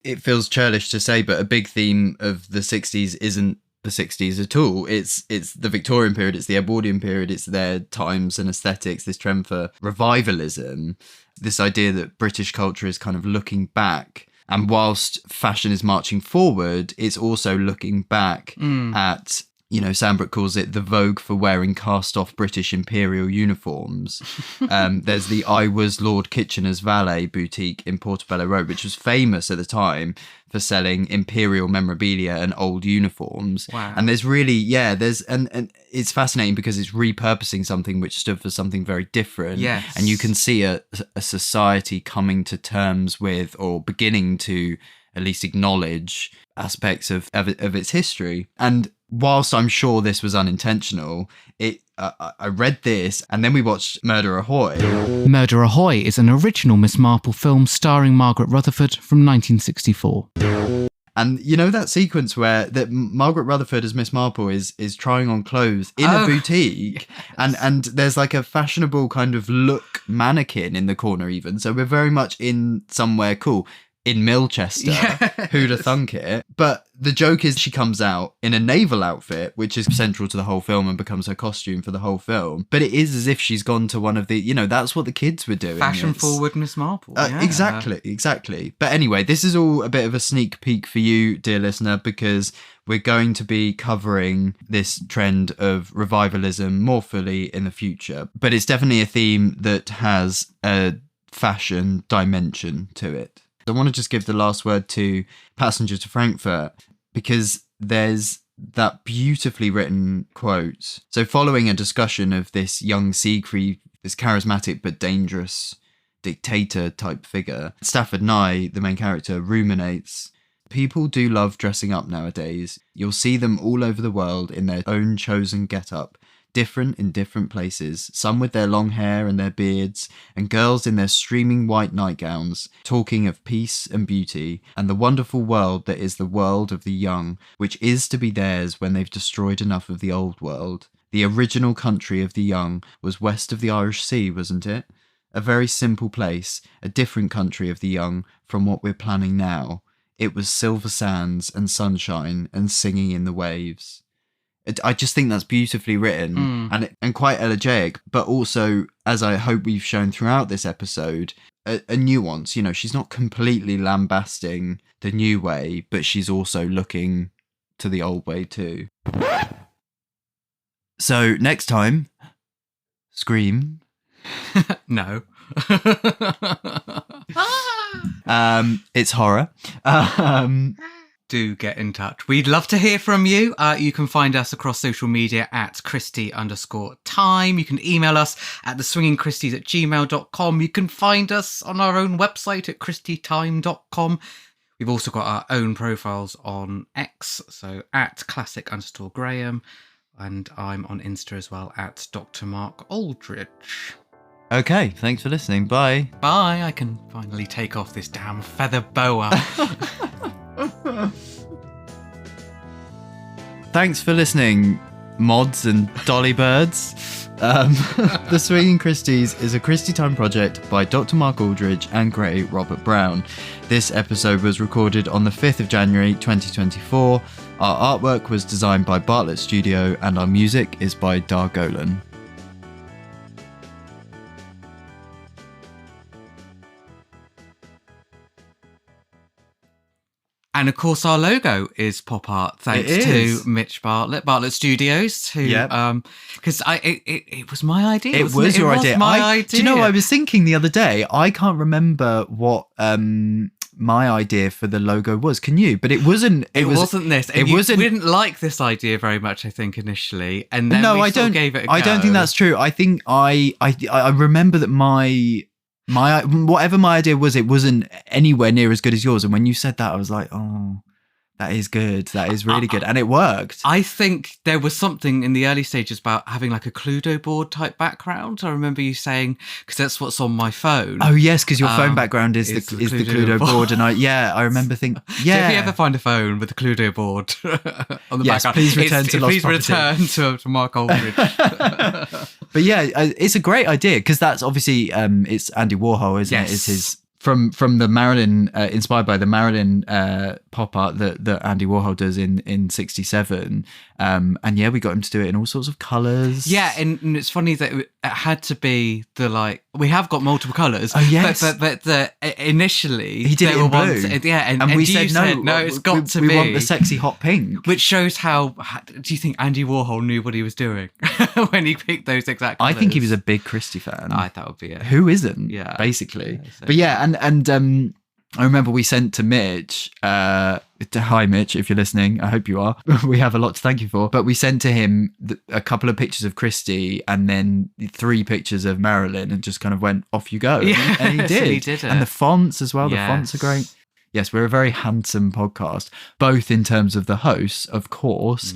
Speaker 2: It feels churlish to say, but a big theme of the 60s isn't the 60s at all. It's the Victorian period, it's the Edwardian period, it's their times and aesthetics, this trend for revivalism, this idea that British culture is kind of looking back. And whilst fashion is marching forward, it's also looking back at, Sandbrook calls it the Vogue for wearing cast-off British imperial uniforms. There's the I Was Lord Kitchener's Valet boutique in Portobello Road, which was famous at the time for selling imperial memorabilia and old uniforms.
Speaker 1: Wow.
Speaker 2: And there's really, and it's fascinating because it's repurposing something which stood for something very different.
Speaker 1: Yes.
Speaker 2: And you can see a society coming to terms with, or beginning to at least acknowledge, aspects of its history. And whilst I'm sure this was unintentional, I read this and then we watched Murder Ahoy.
Speaker 1: Murder Ahoy is an original Miss Marple film starring Margaret Rutherford from 1964.
Speaker 2: And you know that sequence where that Margaret Rutherford as Miss Marple is trying on clothes in a boutique, and there's like a fashionable kind of look mannequin in the corner even. So we're very much in somewhere cool. In Milchester, who'd have thunk it? But the joke is she comes out in a naval outfit, which is central to the whole film and becomes her costume for the whole film. But it is as if she's gone to one of the, that's what the kids were doing.
Speaker 1: Fashion forward Miss Marple.
Speaker 2: Exactly. But anyway, this is all a bit of a sneak peek for you, dear listener, because we're going to be covering this trend of revivalism more fully in the future. But it's definitely a theme that has a fashion dimension to it. I want to just give the last word to Passenger to Frankfurt, because there's that beautifully written quote. So following a discussion of this young Siegfried, this charismatic but dangerous dictator type figure, Stafford Nye, the main character, ruminates, "People do love dressing up nowadays. You'll see them all over the world in their own chosen get-up, different in different places, some with their long hair and their beards, and girls in their streaming white nightgowns, talking of peace and beauty, and the wonderful world that is the world of the young, which is to be theirs when they've destroyed enough of the old world. The original country of the young was west of the Irish Sea, wasn't it? A very simple place, a different country of the young from what we're planning now. It was silver sands and sunshine and singing in the waves." I just think that's beautifully written and quite elegiac, but also, as I hope we've shown throughout this episode, a nuance. She's not completely lambasting the new way, but she's also looking to the old way too. So next time, Scream.
Speaker 1: No.
Speaker 2: It's horror.
Speaker 1: Do get in touch. We'd love to hear from you. You can find us across social media at Christie_time. You can email us at theswingingchristies@gmail.com. You can find us on our own website at christietime.com. We've also got our own profiles on X, so at classic_Graham. And I'm on Insta as well at Dr. Mark Aldridge.
Speaker 2: Okay, thanks for listening. Bye.
Speaker 1: Bye. I can finally take off this damn feather boa.
Speaker 2: Thanks for listening, mods and dolly birds. The Swinging Christies is a Christie Time project by Dr. Mark Aldridge and Gray Robert Brown. This episode was recorded on the 5th of January 2024. Our artwork was designed by Bartlett Studio and our music is by Dar Golan.
Speaker 1: And of course, our logo is pop art, thanks to Mitch Bartlett Studios, who, because it was my idea.
Speaker 2: It was your idea. Do you know what I was thinking the other day? I can't remember what my idea for the logo was. Can you? But it wasn't. It
Speaker 1: wasn't this. And we didn't like this idea very much, I think, initially, and then I don't gave it a go.
Speaker 2: I don't think that's true. I think I remember that my whatever my idea was, it wasn't anywhere near as good as yours. And when you said that, I was like, oh, that is good. That is really good. And it worked.
Speaker 1: I think there was something in the early stages about having like a Cluedo board type background. I remember you saying, because that's what's on my phone.
Speaker 2: Oh, yes, because your phone background is the Cluedo board. And I remember thinking, yeah.
Speaker 1: So if you ever find a phone with a Cluedo board on the background,
Speaker 2: please return to Lost Property.
Speaker 1: Please return to Mark Aldridge.
Speaker 2: But yeah, it's a great idea because that's obviously, it's Andy Warhol, isn't it? It's his... From the Marilyn, inspired by the Marilyn pop art that Andy Warhol does in 67. And yeah, we got him to do it in all sorts of colours.
Speaker 1: Yeah, and it's funny that it had to be we have got multiple colours.
Speaker 2: Oh, yes.
Speaker 1: But initially...
Speaker 2: He did it in blue.
Speaker 1: And we said, no, it's got to be...
Speaker 2: We want the sexy hot pink.
Speaker 1: Which shows how... Do you think Andy Warhol knew what he was doing when he picked those exact colours?
Speaker 2: I think he was a big Christie fan.
Speaker 1: That would be it.
Speaker 2: Who isn't?
Speaker 1: Yeah.
Speaker 2: Basically.
Speaker 1: Yeah, so.
Speaker 2: But yeah, and I remember we sent to Mitch, hi Mitch, if you're listening, I hope you are. We have a lot to thank you for. But we sent to him a couple of pictures of Christie and then 3 pictures of Marilyn and just kind of went, off you go.
Speaker 1: Yeah,
Speaker 2: and he did.
Speaker 1: he did it.
Speaker 2: And the fonts as well, the fonts are great.
Speaker 4: yes, we're a very handsome podcast, both in terms of the hosts, of course,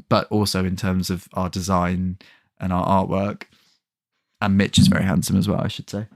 Speaker 4: but also in terms of our design and our artwork. And Mitch is very handsome as well, I should say.